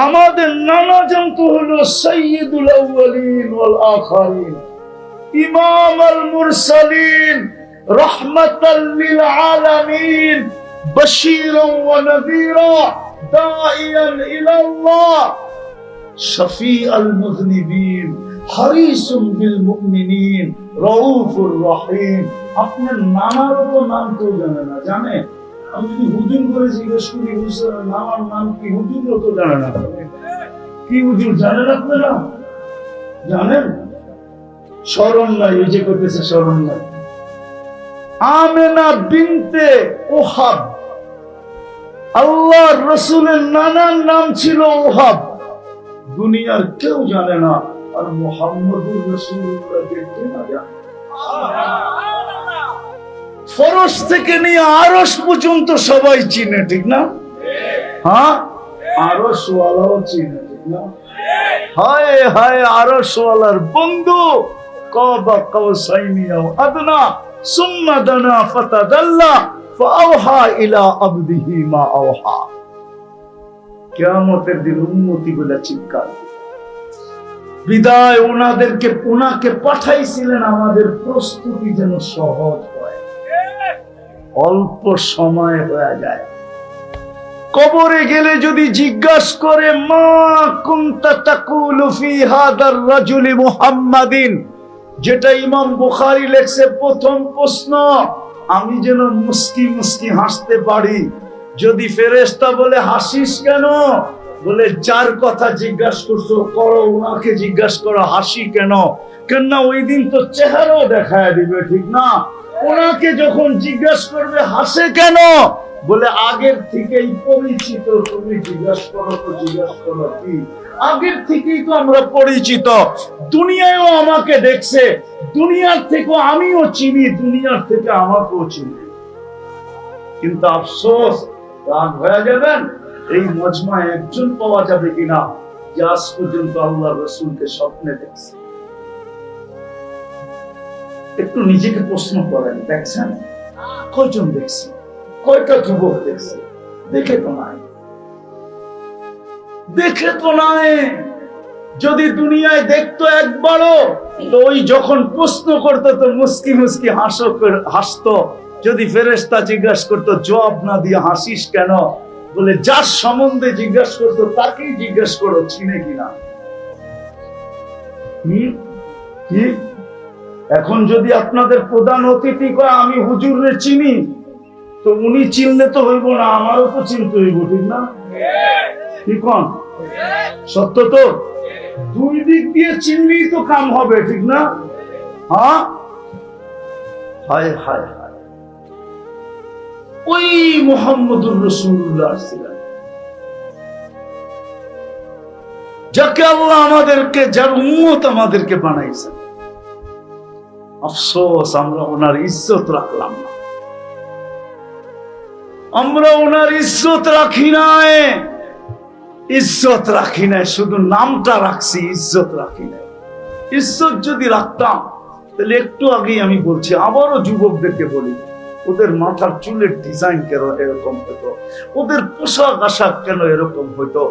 [SPEAKER 1] আমাদের নানা জান তো হলো সাইয়্যিদুল আউয়ালিন ওয়াল আখিরিন, ইমাম আল মুরসালিন, রাহমাতাল লিল আলামিন, বাশীরান ওয়া নাযীরা, দাঈয়ান ইলাল্লাহ, শাফীআল মুযনিবিন, হারিসুম বিল মুমিনিন, রাউফুর রহিম। আপনার নানারও তো নাম কেউ জানে না। জানে? আমি যদি হুজুর করে জিজ্ঞেস করি হুজুর নানার নাম কি, হুজুরও তো জানে না। কি হুজুর জানেন আপনারা? জানেন? স্মরণ নাই, এই যে করতেছে স্মরণ নাই। আমেনা বিনতে ওহাব, আল্লাহর রাসূলের নানার নাম ছিল ওহাব। দুনিয়ার কেউ জানে না, আর মুহাম্মদুর রাসূলুল্লাহকে কে না জানে? ফরশ থেকে নিয়ে আরশ পর্যন্ত সবাই চিনে, ঠিক না? হ্যাঁ, আরশ ওয়ালাও চিনে, ঠিক না? হায় হায় আরশ ওয়ালার বন্ধু কাবা কাউসাইনি আও আদনা সুম্মা দানা ফাতাদাল্লা ফাআওহা ইলা আবদিহি মা আওহা। কিয়ামতের দিন উম্মতি বলে চিৎকার। বিদায় ওনাকে পাঠাইছিলেন আমাদের প্রস্তুতি যেন সহজ হয়, অল্প সময় হয়ে যায়। কবরে গেলে যদি জিজ্ঞাসা করে মা কুনতা তাকুলু ফি হাদার রাজুলি মুহাম্মাদিন, যেটা ইমাম বুখারী লেখছে, প্রথম প্রশ্ন, আমি যেন মুস্কি মুস্কি হাসতে পারি। যদি ফেরেশতা বলে হাসিস কেন, বলে যার কথা জিজ্ঞাসা করছো করো, ওনাকে জিজ্ঞাসা করো হাসি কেন, কেননা ওই দিন তো চেহারাও দেখায় দিবে, ঠিক না? ওনাকে যখন জিজ্ঞাসা করবে হাসে কেন, বলে আগের থেকেই পরিচিত, তুমি জিজ্ঞাসা করো তো জিজ্ঞাসা করো কি, আগের থেকেই তো আমরা পরিচিত, দুনিয়ায়ও আমাকে দেখছে, দুনিয়ার থেকেও আমিও চিনি, দুনিয়ার থেকে আমাকেও চিনি। কিন্তু আফসোস, রাগ হয়ে যাবেন, এই মজমায় একজন পাওয়া যাবে কিনা যে আজ পর্যন্ত আল্লাহ রসুলকে স্বপ্নে দেখছে। একটু নিজেকে প্রশ্ন করেন, দেখছেন কয়জন দেখছে, কয়টা যুবক দেখছে? দেখে তো নাই, দেখে তো নাই। যদি দুনিয়ায় দেখতো একবারও, তো ওই যখন প্রশ্ন করতো তো মুস্কি মুস্কি হাসতো। যদি ফেরেশতা জিজ্ঞাসা করতো জবাব না দিয়ে হাসিস কেন, বলে যার সম্বন্ধে জিজ্ঞাসা করতো তাকেই জিজ্ঞাসা করো চিনে কিনা। কি এখন যদি আপনাদের প্রধান অতিথি কয় আমি হুজুরে চিনি, তো উনি চিনলে তো হইব না, আমারও তো চিনতে হইব, ঠিক না? কি কোন সত্য তো? দুই দিক দিয়ে চিনলেই তো কাম হবে, ঠিক না? হ্যাঁ, হায় হায় হায়, ওই মুহাম্মদুর রাসূলুল্লাহ ছিলেন, যাকে আল্লাহ আমাদেরকে, যার উম্মত আমাদেরকে বানাইছেন। আফসোস, আমরা ওনার ইজ্জত রাখলাম না, আমরা ওনার ইজ্জত রাখি নাই, ইজ্জত রাখি নাই, শুধু নামটা রাখছি, ইজ্জত রাখি নাই। ইজ্জত যদি রাখতাম তাহলে একটু আগেই আমি বলছি, আবারও যুবকদেরকে বলি, ওদের মাথার চুলের ডিজাইন কেন এরকম হতো, ওদের পোশাক আশাক কেন এরকম হইতো,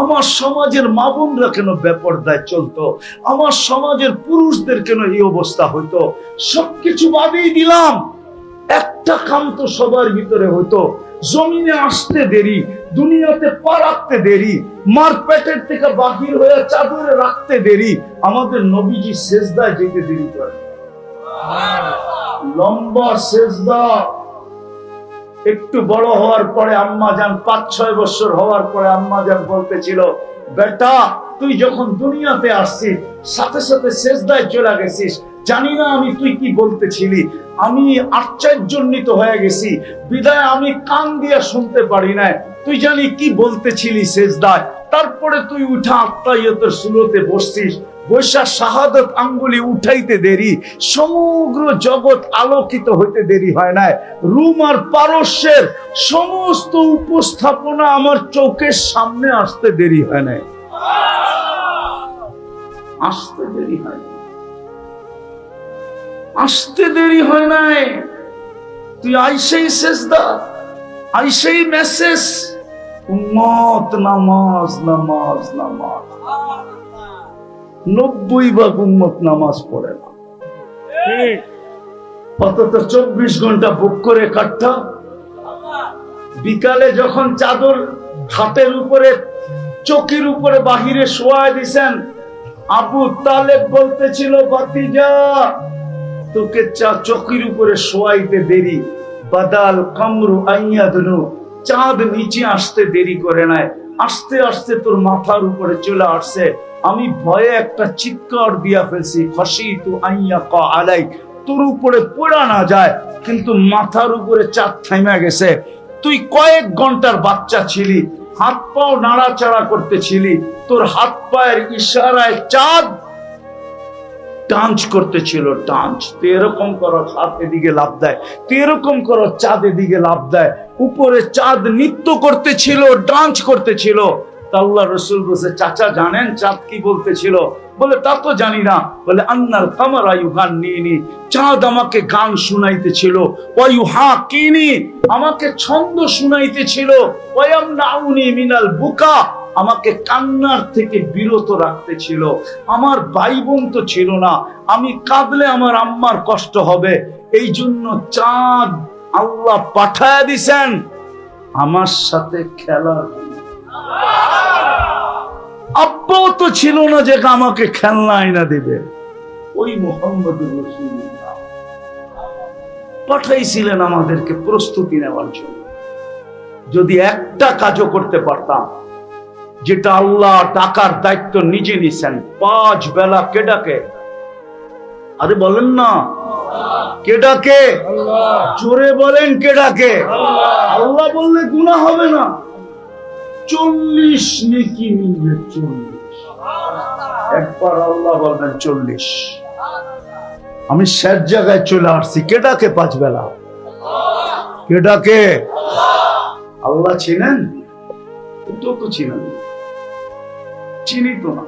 [SPEAKER 1] আমার সমাজের মা বোনরা কেন বেপরদায় চলতো, আমার সমাজের পুরুষদের কেন এই অবস্থা হইতো। সবকিছু বাদেই দিলাম, একটা কাম তো সবার ভিতরে হইতো, জমিনে আসতে দেরি, দুনিয়াতে পা রাখতে দেরি, মার পেটের থেকে বাহির হয়ে চাদরে রাখতে দেরি, আমাদের নবীজি সেজদায় যেতে দেরি করে, লম্বা সেজদা। একটু বড় হওয়ার পরে আম্মা জান, 5-6 বছর হওয়ার পরে আম্মা জান বলতেছিল, বেটা তুই যখন দুনিয়াতে আসছিস সাথে সাথে সেজদায় চলে গেছিস, জানি না আমি তুই কি বলতেছিলি, আমি আশ্চর্যান্বিত হয়ে গেছি, বিদায় আমি কান দিয়ে শুনতে পারি না, তুই জানি কি বলতেছিলি সেজদায়। তারপরে তুই উঠা আত্তাহিয়াতের সুরতে বসছিস, বৈশা শাহাদত আঙ্গুলি উঠাইতে দেরি, সমগ্র জগৎ আলোকিত হইতে দেরি হয় না, রুম আর পারস্যের সমস্ত উপস্থাপনা আমার চোখের সামনে আসতে দেরি হয় না, আসতে দেরি হয় না, আসতে দেরি হয় নাই। তুই আইসেই সেজদা, আইসেই মেসেজ, উম্মত নামাজ নামাজ নামাজ। 90% উম্মত নামাজ পড়ে না, অন্তত 24 ঘন্টা বুক করে কাটটা। বিকালে যখন চাদর হাতের উপরে চকির উপরে বাহিরে শোয়ায় দিছেন, আবু তালেব বলতেছিল, বাতিজা তোকে চকির উপরে শোয়াইতে দেরি, বাদাল কামরু আইয়াদনু, চাঁদ নিচে আসতে দেরি করে নাই, আস্তে আস্তে তোর মাথার উপরে চলে আসছে, আমি ভয়ে একটা চিৎকার দিয়া ফেলছি, খাশিতু আইয়াকা আলাইক, তোর উপরে পড়া না যায়, কিন্তু মাথার উপরে চাঁদ থাইমা গেছে। তুই কয়েক ঘন্টার বাচ্চা ছিলি, হাত পাও নাড়াচাড়া করতেছিলি, তোর হাত পায়ের ইশারায় চাঁদ ডান্স করতেছিল, ডান্স। তুই এরকম করো হাত এদিকে লাভ দেয়, তুই এরকম করো চাঁদ এদিকে লাভ দেয়, উপরে চাঁদ নৃত্য করতেছিল, ডান্স করতেছিল। আল্লাহ রসুল বলছে, চাচা জানেন চাঁদ কি বলতেছিল? বলে তা তো জানি না। বলে আন্নাল কামারা ইউগান্নিনি, চাঁদ আমাকে গান শুনাইতেছিল, ওয়া ইউহাকিনি, আমাকে ছন্দ শুনাইতেছিল, ওয়া ইয়ামনাউনি মিনাল বুকা, আমাকে কান্নার থেকে বিরত রাখতেছিল। আমার ভাই বোন তো ছিল না, আমি কাঁদলে আমার আম্মার কষ্ট হবে, এই জন্য চাঁদ আল্লাহ পাঠায় দিছেন আমার সাথে খেলার। আব্বাও তো ছিল না যে আমাকে খেলনা আইনা দিবে, ওই মুহাম্মদুর রাসূলুল্লাহ পাঠাইছিলেন আমাদেরকে প্রস্তুতি নেওয়ার জন্য। যদি একটা কাজও করতে পারতাম, যেটা আল্লাহ ডাকার দায়িত্ব নিজে নিছেন, 5 বেলা কে ডাকে? আরে বলেন না, কে ডাকে? জোরে বলেন, কে ডাকে? আল্লাহ বললে গুনাহ হবে না। 40 নেকি মিলবে, 40। একবার আল্লাহ বলবেন 40। আমি শেষ জায়গায় চলে আসছি। কে ডাকে 5 বেলা? কে ডাকে? আল্লাহ চিনেন? তো চিনেন, চিনি তো না।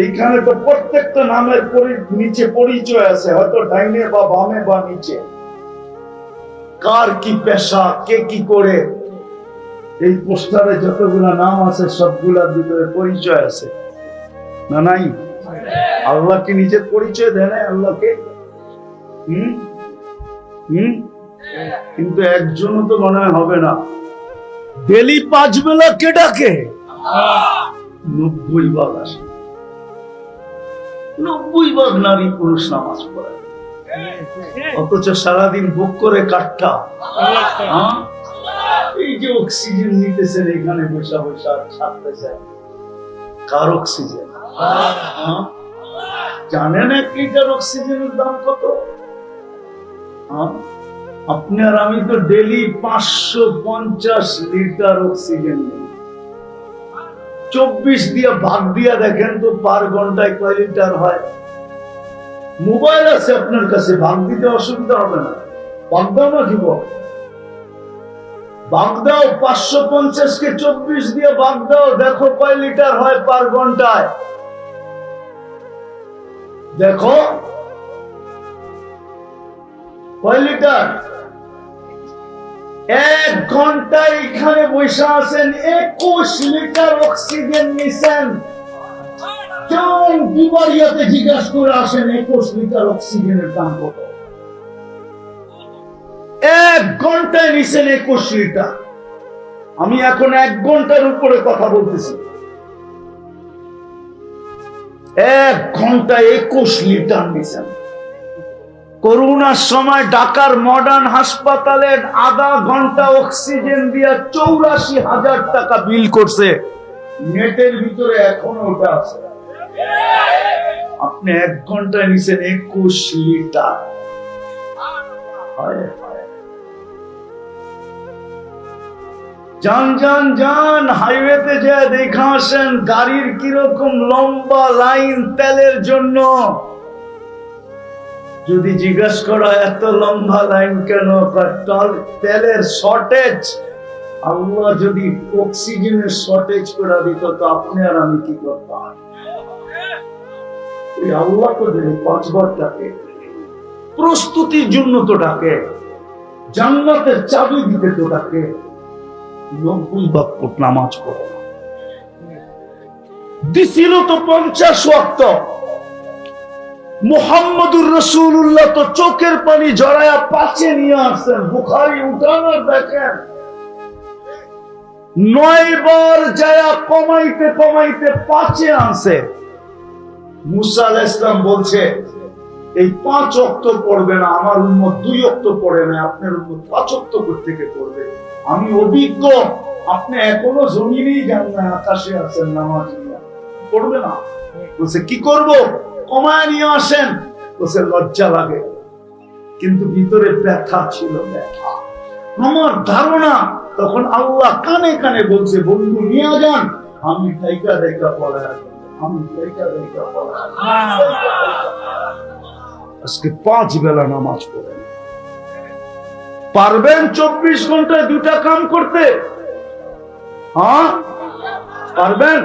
[SPEAKER 1] এইখানে তো প্রত্যেকটা নামের নিচে পরিচয় আছে, হয়তো ডাইনে বা বামে বা নিচে। কার কি পেশা, কে কি করে, এই পোস্টারে যতগুলা নাম আছে সবগুলার ভিতরে পরিচয় আছে না? নাই? আল্লাহ কি নিজের পরিচয় দেয় না আল্লাহকে? কিন্তু একজনও তো মনে হবে না। ডেলি 5 বেলা কে ডাকে? 90 ভাগ আসে। 90 ভাগ নারী পুরুষ নামাজ পড়ে, অথচ সারাদিন ভোগ করে কাঠটা। এই যে অক্সিজেন নিতেছেন এখানে বসা বসা ছাড়তেছেন, কার অক্সিজেন? জানেন 1 লিটার অক্সিজেনের দাম কত? আপনি আর আমি তো ডেলি 550 লিটার অক্সিজেন নিই। 24 দিয়ে ভাগ দিয়া দেখেন তো পার ঘন্টায় কয় লিটার হয়। মোবাইল আছে আপনার কাছে, ভাগ দিতে অসুবিধা হবে না। ভাগ দাও না যুবক, ভাগ দাও। 550 কে 24 দিয়ে ভাগ দাও, দেখো কয় লিটার হয় পার ঘন্টায়। দেখো কয় লিটার। 1 ঘন্টায় এখানে বসে আছেন, 21 লিটার অক্সিজেন নিছেন। যান বিবারিয়াতে জিজ্ঞাসা করে আসেন 21 লিটার অক্সিজেনের দাম কত। 1 ঘন্টায় নিছেন 21 লিটার। আমি এখন 1 ঘন্টার উপরে কথা বলতেছি। 1 ঘন্টায় 21 লিটার নিছেন। করোনার সময় ঢাকার মডার্ন হাসপাতালে আধা ঘন্টা অক্সিজেন দিয়ে 84,000 টাকা বিল করছে। নেটের ভিতরে এখনো ওটা আছে। আপনি 1 ঘন্টায় নিছেন 21 লিটার। যান যান যান, হাইওয়েতে যা দেখা আসেন গাড়ির কিরকম লম্বা লাইন তেলের জন্য। যদি জিজ্ঞাসা করা এত লম্বা লাইন কেন, তেলের শর্টেজ। আল্লাহ যদি অক্সিজেনের শর্টেজ করে দিত তো আপনি আর আমি কি করতাম? আল্লাহ তো দেবে 5 বার ডাকে, প্রস্তুতির জন্য তো ডাকে, জান্নাতের চাবি দিতে তো ডাকে। 90 ওয়াক্ত নামাজ পড়ে দিছিল তো 50 ওয়াক্ত। মুহাম্মদুর রাসূলুল্লাহ তো চোখের পানি জড়ায়া পাশে নিয়ে আসছেন। বুখারী উঠানো দেখেন, 9 বার যায়া কমাইতে কমাইতে 5-এ আনছে। মুসা আলাইহিস সালাম বলছে এই 5 ওয়াক্ত পড়বে না, আমার উম্মত 2 ওয়াক্ত পড়ে না, আপনার উম্মত 5 ওয়াক্ত থেকে পড়বে। আমি অভিজ্ঞ, আপনি এখনো জমিনেই যান না, আকাশে আছেন, নামাজ নিয়ে পড়বে না। বলছে কি করব? কমায় নিয়ে আসেন। বলছে লজ্জা লাগে, কিন্তু ভিতরে ব্যথা ছিল, ব্যথা। আমার ধারণা তখন আল্লাহ কানে কানে বলছে বন্ধু নিয়ে যান। আমি দেখা দেখা পড়ে, আমি দেখা দেখা পড়ে। আজকে 5 বেলা নামাজ পড়েন। পারবেন 24 ঘন্টায় 2টা কাম করতে? হ্যাঁ পারবেন?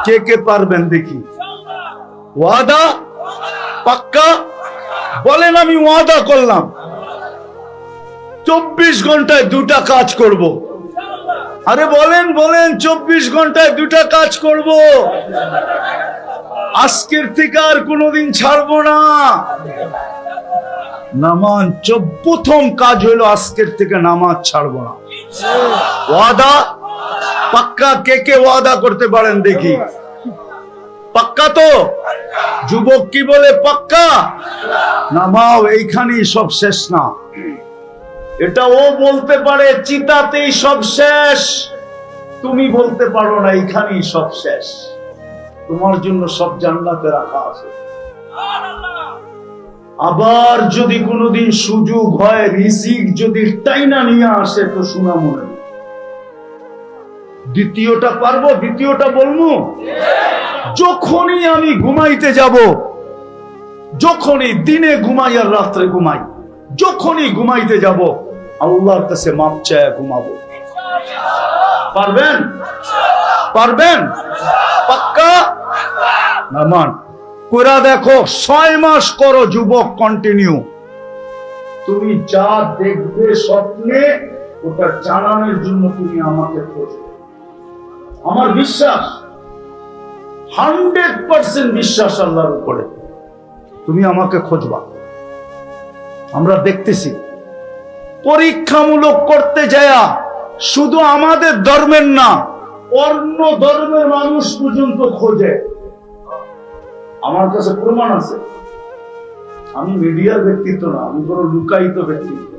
[SPEAKER 1] কে কে পারবেন দেখি? ওয়াদা পাক্কা বলেন, আমি ওয়াদা করলাম 24 ঘন্টায় 2টা কাজ করব। আরে বলেন বলেন, 24 ঘন্টায় 2টা কাজ করব। আজকের থেকে আর কোনোদিন ছাড়বো না। নামাজ প্রথম কাজ হলো আজকের থেকে নামাজ ছাড়বো না। ওয়াদা পাক্কা? কে কে ওয়াদা করতে পারেন দেখি? পাক্কা তো? যুবক কি বলে পাক্কা? নামাও, এইখানেই সব শেষ না। এটা ও বলতে পারে চিতাতেই সব শেষ, তুমি বলতে পারো না এইখানেই সব শেষ। তোমার জন্য সব জান্নাতে রাখা আছে। আবার যদি কোনোদিন সুযোগ হয়, রিজিক যদি টাইনা নিয়ে আসে, তো শোনা মনে। দ্বিতীয়টা পারবো? দ্বিতীয়টা বলবো? যখনই আমি ঘুমাইতে যাব, যখনই দিনে ঘুমাই আর রাত্রে ঘুমাই, যখনই ঘুমাইতে যাব, আল্লাহর কাছে মাপ চায় ঘুমাবো। পারবেন? পারবেন? পাক্কা? নামান কইরা দেখো, 6 মাস করো যুবক, কন্টিনিউ। তুমি যা দেখবে স্বপ্নে, ওটা জানানোর জন্য তুমি আমাকে খোঁজো। আমার বিশ্বাস, 100% বিশ্বাস আল্লাহর উপরে, তুমি আমাকে খুঁজবা। আমরা দেখতেছি পরীক্ষামূলক করতে যায়, শুধু আমাদের ধর্মের না, অন্য ধর্মের মানুষ পর্যন্ত খোঁজে। আমার কাছে প্রমাণ আছে। আমি মিডিয়ার ব্যক্তিত্ব না, আমি কোনো লুকায়িত ব্যক্তিত্ব।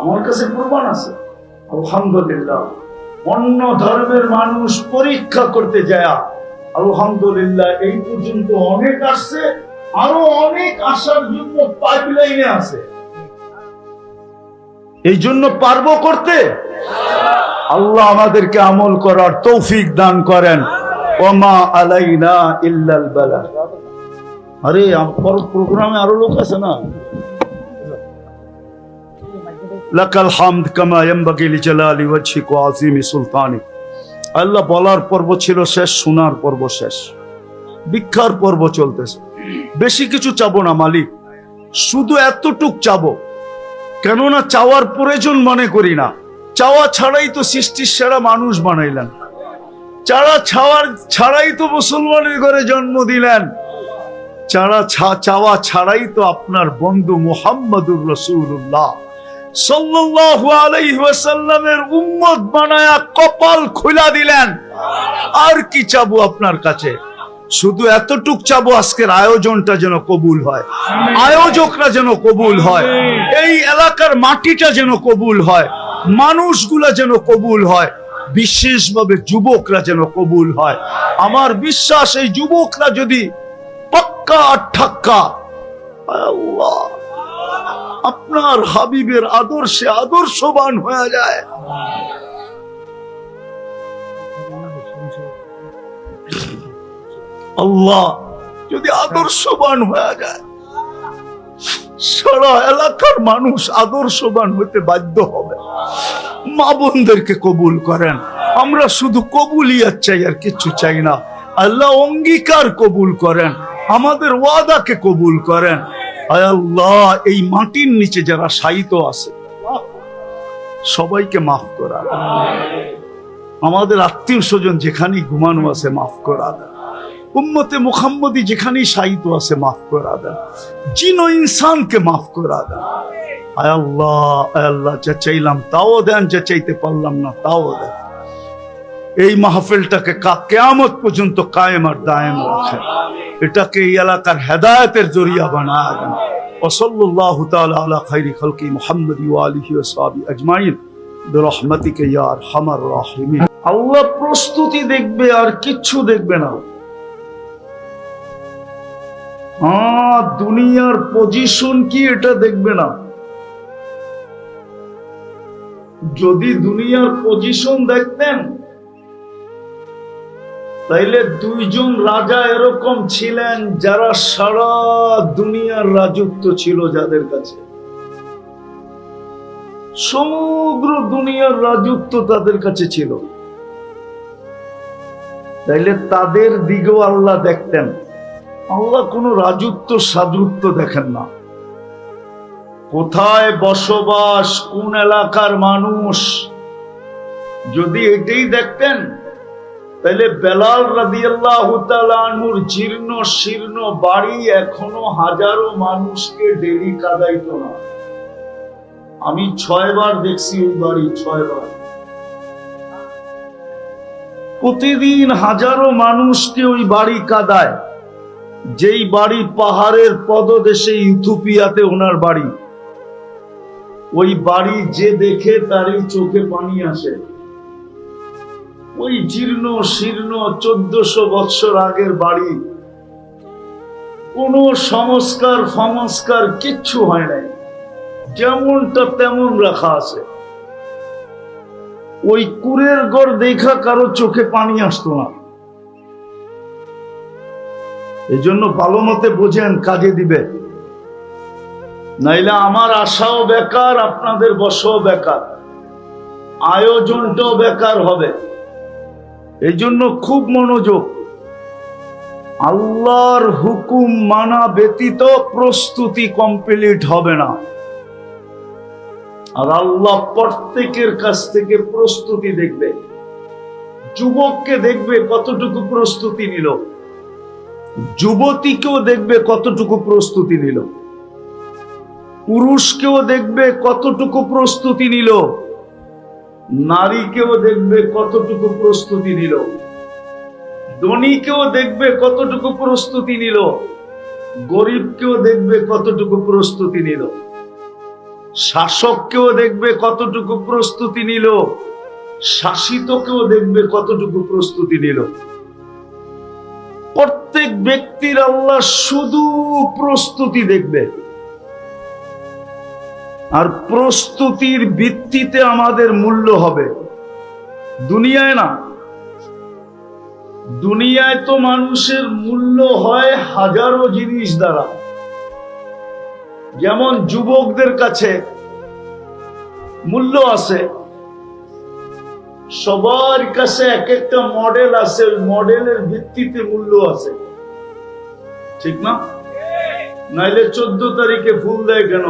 [SPEAKER 1] আমার কাছে প্রমাণ আছে। আলহামদুলিল্লাহ, অন্য ধর্মের মানুষ পরীক্ষা করতে যায়, আলহামদুলিল্লাহ এই পর্যন্ত অনেক আসছে, আরো অনেক আসার জন্য পাইপলাইনে আছে। এই জন্য পারবো করতে। আল্লাহ আমাদেরকে আমল করার তৌফিক দান করেন। ওমা আলাইনা ইল্লাল বালাগ। আরে আমার প্রোগ্রামে আরো লোক আছে না? লাকাল হামদ কামা ইয়ানবাগি লিজালালি ওয়াজহিক ওয়া আযীমি সুলতানিক। আল্লাহ বলার পর্ব ছিল শেষ, শোনার পর্ব শেষ, ভিক্ষার পর্ব চলতেছে। বেশি কিছু চাবো না মালিক, শুধু এতটুক চাবো। কেননা চাওয়ার প্রয়োজন মনে করি না। চাওয়া ছাড়াই তো সৃষ্টির সেরা মানুষ বানাইলেন, ছাড়াই তো মুসলমানের ঘরে জন্ম দিলেন, চাওয়া ছাড়াই তো আপনার বন্ধু মুহাম্মদুর রাসূলুল্লাহ সাল্লাল্লাহু আলাইহি ওয়াসাল্লামের উম্মত বানায়া কপাল খুলা দিলেন। আর কি চাবো আপনার কাছে? শুধু এতটুক চাবো, আজকের আয়োজনটা যেন কবুল হয়, আয়োজকরা যেন কবুল হয়, এই এলাকার মাটিটা যেন কবুল হয়, মানুষগুলা যেন কবুল হয়, বিশেষভাবে যুবকরা যেন কবুল হয়। আমার বিশ্বাস, এই যুবকরা যদি পাক্কা ঠাক্কা আল্লাহ আপনার হাবিবের আদর্শে আদর্শবান হয়ে যায়, আল্লাহ যদি আদর্শবান হয়ে যায়, সারা এলাকার মানুষ আদর্শবান হতে বাধ্য হবে। মা বোনদেরকে কবুল করেন। আমরা শুধু কবুলিয়াত চাই, আর কিছু চাই না। আল্লাহ অঙ্গীকার কবুল করেন, আমাদের ওয়াদাকে কবুল করেন। আয় আল্লাহ, এই মাটির নিচে যারা শায়িত আছে সবাইকে মাফ করা, আমাদের আত্মীয় স্বজন যেখানেই ঘুমানো আছে মাফ করা দেন, উম্মতে মুহাম্মদী যেখানেই শায়িত আছে মাফ করা দেন, জিন ও ইনসানকে মাফ করা দেন। আয় আল্লাহ, যা চাইলাম তাও দেন, যা চাইতে পারলাম না তাও দেন। এই মাহফিলটাকে কিয়ামত পর্যন্ত কায়েম আর দায়েম রাখেন, এটাকে এই এলাকার হেদায়েতের জরিয়া বানায় দেন। ওয়াসাল্লাল্লাহু তাআলা আলা খায়রি খালকি মুহাম্মদ ওয়া আলিহি ওয়া সাহবিহি আজমাইন বিরহমাতিকা ইয়া আরহামার রাহিমিন। আল্লাহ প্রস্তুতি দেখবে, আর কিচ্ছু দেখবে না। দুনিয়ার পজিশন কি এটা দেখবে না। যদি দুনিয়ার পজিশন দেখতেন, তাইলে 2 জন রাজা এরকম ছিলেন যারা সারা দুনিয়ার রাজত্ব ছিল যাদের কাছে, সমগ্র দুনিয়ার রাজত্ব তাদের কাছে ছিল। তাইলে তাদের দিকেও আল্লাহ দেখতেন। আল্লাহ কোন রাজত্ব সাজত্ব দেখেন না, কোথায় বসবাস, কোন এলাকার মানুষ। যদি এটাই দেখতেন, তাহলে বেলাল রাদিয়াল্লাহু তাআলা আনহুর জীর্ণ শীর্ণ বাড়ি এখনো হাজারো মানুষকে ডেলি কাঁদাইতো না। আমি 6 বার দেখছি ওই বাড়ি, 6 বার। প্রতিদিন হাজারো মানুষকে ওই বাড়ি কাঁদায়, যেই বাড়ি পাহাড়ের পদদেশে ইথিওপিয়াতে ওনার বাড়ি। ওই বাড়ি যে দেখে তারই চোখে পানি আসে। ওই জীর্ণ শীর্ণ 1400 বৎসর আগের বাড়ি, কোনো সংস্কার কিচ্ছু হয় নাই, যেমনটা তেমন রাখা আছে। ওই কুরের ঘর দেখা কারো চোখে পানি আসতো না। এই জন্য ভালো মতে বোঝেন, কাজে দিবে, নাইলে আমার আশাও বেকার, আপনাদের বসাও বেকার, আয়োজনটাও বেকার হবে। এই জন্য খুব মনোযোগ। আল্লাহর হুকুম মানা ব্যতীত প্রস্তুতি কমপ্লিট হবে না। আর আল্লাহ প্রত্যেকের কাছ থেকে প্রস্তুতি দেখবে। যুবককে দেখবে কতটুকু প্রস্তুতি নিল, যুবতীকেও দেখবে কতটুকু প্রস্তুতি নিল, পুরুষকেও দেখবে কতটুকু প্রস্তুতি নিল, নারীকেও দেখবে কতটুকু প্রস্তুতি নিল, ধনীকেও দেখবে কতটুকু প্রস্তুতি নিল, গরিবকেও দেখবে কতটুকু প্রস্তুতি নিল, শাসককেও দেখবে কতটুকু প্রস্তুতি নিল, শাসিতকেও দেখবে কতটুকু প্রস্তুতি নিল। প্রত্যেক ব্যক্তির আল্লাহ শুধু প্রস্তুতি দেখবে। আর প্রস্তুতির ভিত্তিতে আমাদের মূল্য হবে, দুনিয়ায় না। দুনিয়ায় তো মানুষের মূল্য হয় হাজারো জিনিস দ্বারা। যেমন যুবকদের কাছে মূল্য আছে, সবার কাছে এক একটা মডেল আছে, ওই মডেলের ভিত্তিতে মূল্য আছে, ঠিক না? নাইলে 14 তারিখে ফুল দেয় কেন?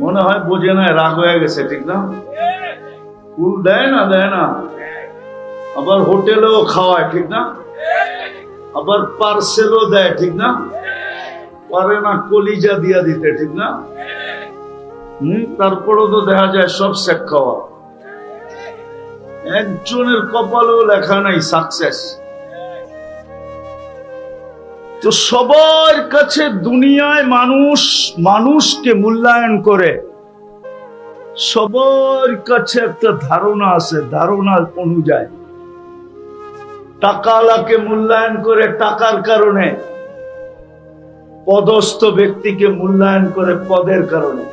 [SPEAKER 1] মনে হয় বোঝে না, রাগ হয়ে গেছে, ঠিক না? ফুল দেয় না, দেয় না। আবার হোটেলেও খাওয়ায়, ঠিক না? আবার পার্সেলও দেয়, ঠিক না? পারে না কলিজা দিয়া দিতে, ঠিক না? তারপরেও তো দেখা যায় সব শেখ খাওয়া। একজনের কপালেও লেখা নাই সাকসেস। তো সবার কাছে দুনিয়ায় মানুষকে মূল্যায়ন করে, সবার কাছে একটা ধারণা আছে, ধারণা অনুযায়ী টাকাওয়ালাকে মূল্যায়ন করে টাকার কারণে, পদস্থ ব্যক্তিকে মূল্যায়ন করে পদের কারণে,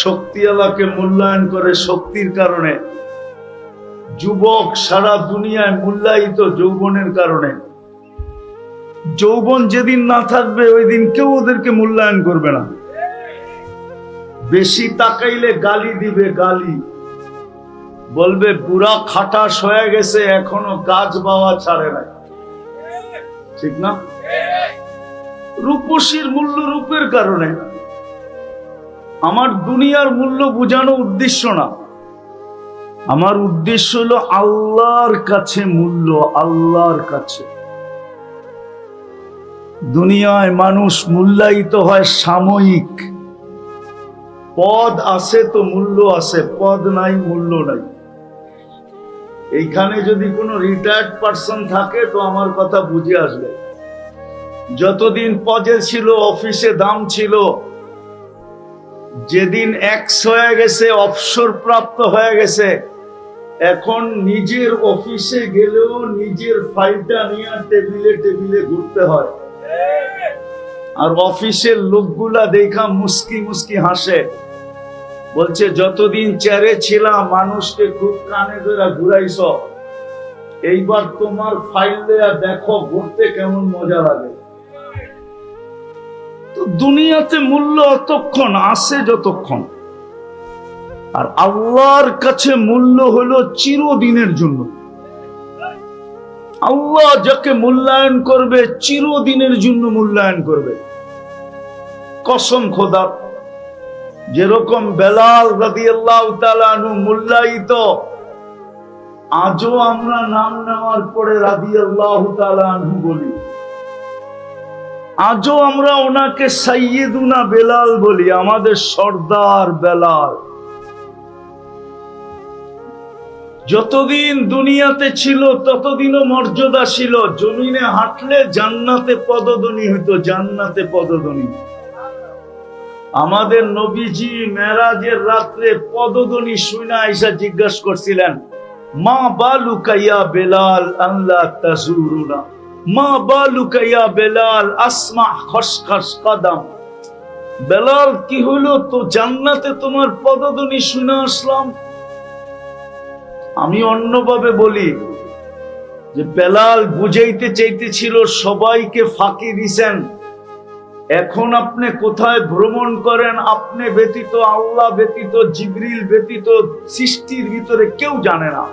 [SPEAKER 1] শক্তিওয়ালাকে মূল্যায়ন করে শক্তির কারণে, যুবক সারা দুনিয়ায় মূল্যায়িত যৌবনের কারণে। যৌবন যেদিন না থাকবে ওই দিন কেউ ওদেরকে মূল্যায়ন করবে না। বেশি তাকাইলে গালি দিবে, গালি বলবে বুড়া খাটাস হয়ে গেছে, এখনো গাছ বাওয়া ছাড়ে নাই, ঠিক না? রূপসীর মূল্য রূপের কারণে। আমার দুনিয়ার মূল্য বোঝানো উদ্দেশ্য না, আমার উদ্দেশ্য হলো আল্লাহর কাছে মূল্য, আল্লাহর কাছে। দুনিয়ায় মানুষ মূল্যায়িত হয় সাময়িক, পদ আছে তো মূল্য আছে, পদ নাই মূল্য নাই। এইখানে যদি কোনো রিটায়ার্ড পার্সন থাকে তো আমার কথা বুঝে আসবে। যতদিন পদে ছিল, অফিসে দাম ছিল, যেদিন এক্স হয়ে গেছে, অবসর প্রাপ্ত হয়ে গেছে, এখন নিজের অফিসে গেলেও নিজের ফাইলটা নিয়ে টেবিলে টেবিলে ঘুরতে হয়। আর অফিসের লোকগুলা দেখা মুস্কি মুস্কি হাসে, বলছে যতদিন চেয়ারে ছিলাম মানুষকে খুব কানে ধরে ঘুরাইছ, এইবার তোমার ফাইল দেয়া দেখো ঘুরতে কেমন মজা লাগে। তো দুনিয়াতে মূল্য অতক্ষণ আছে যতক্ষণ, আর আল্লাহর কাছে মূল্য হলো চিরদিনের জন্য। আল্লাহ যাকে মূল্যায়ন করবে চিরদিনের জন্য মূল্যায়ন করবে। কসম খোদা, যেরকম বেলাল রাদিয়াল্লাহু তাআলা আনহু মূল্যায়িত, আজও আমরা নাম নেওয়ার পরে রাদিয়াল্লাহু তাআলা আনহু বলি, আজও আমরা ওনাকে সাইয়্যিদুনা বেলাল বলি, আমাদের সর্দার বেলাল। যতদিন দুনিয়াতে ছিল ততদিনও মর্যাদা ছিল, জমিনে হাঁটলে জান্নাতে পদধ্বনি হইতো, জান্নাতে পদধ্বনি। আমাদের নবীজি মেরাজের রাত্রে পদধ্বনি শুনে আয়েশা জিজ্ঞাসা করছিলেন, মা বালুকা ইয়া বেলাল আল্লাহ তাজুরুনা, মা বালুকা ইয়া বেলাল আসমা খসখস কদম। বেলাল, কি হলো তো জান্নাতে তোমার পদধ্বনি শুনে আসলাম। আমি অন্যভাবে বলি যে বেলাল বুঝাইতে চাইতেছিল সবাইকে ফাঁকি দিছেন, এখন আপনি কোথায় ভ্রমণ করেন, আপনি ব্যতীত, আল্লাহ ব্যতীত, জিবরিল ব্যতীত সৃষ্টির ভিতরে কেউ জানে না,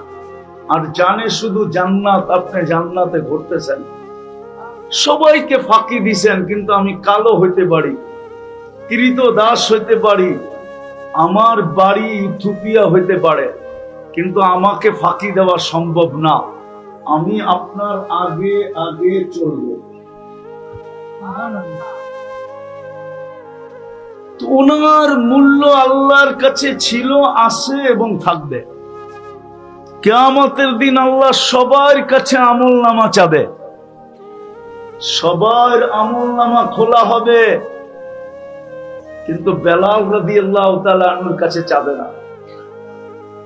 [SPEAKER 1] আর জানে শুধু জান্নাত। আপনি জান্নাতে ঘুরতেছেন, সবাইকে ফাঁকি দিছেন, কিন্তু আমি কালো হইতে পারি, কৃতদাস হইতে পারি, আমার বাড়ি ইথিওপিয়া হইতে পারে, কিন্তু আমাকে ফাঁকি দেওয়া সম্ভব না। আমি আপনার আগে আগে চলব। ওনার মূল্য আল্লাহর কাছে ছিল, আছে এবং থাকবে। কিয়ামতের দিন আল্লাহ সবার কাছে আমলনামা চাবে, সবার আমলনামা খোলা হবে, কিন্তু বেলাল রাদিয়াল্লাহু তাআলা আনহুর কাছে চাবে না।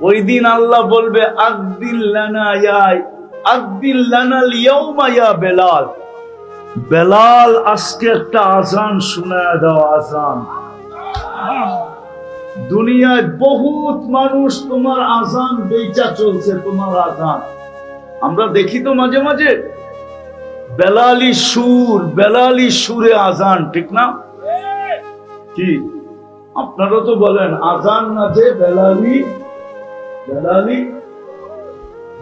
[SPEAKER 1] ওই দিন আল্লাহ বলবে, আকদিল লানা আল-ইয়াউমা ইয়া বেলাল, বেলাল আজকে একটা আজান শোনায় দাও, আজান। দুনিয়ায় বহুত মানুষ তোমার আজান বেচা চলছে, তোমার আজান আমরা দেখি তো মাঝে মাঝে, বেলালি সুরে আজান, ঠিক না? কি আপনারা তো বলেন আজান না, যে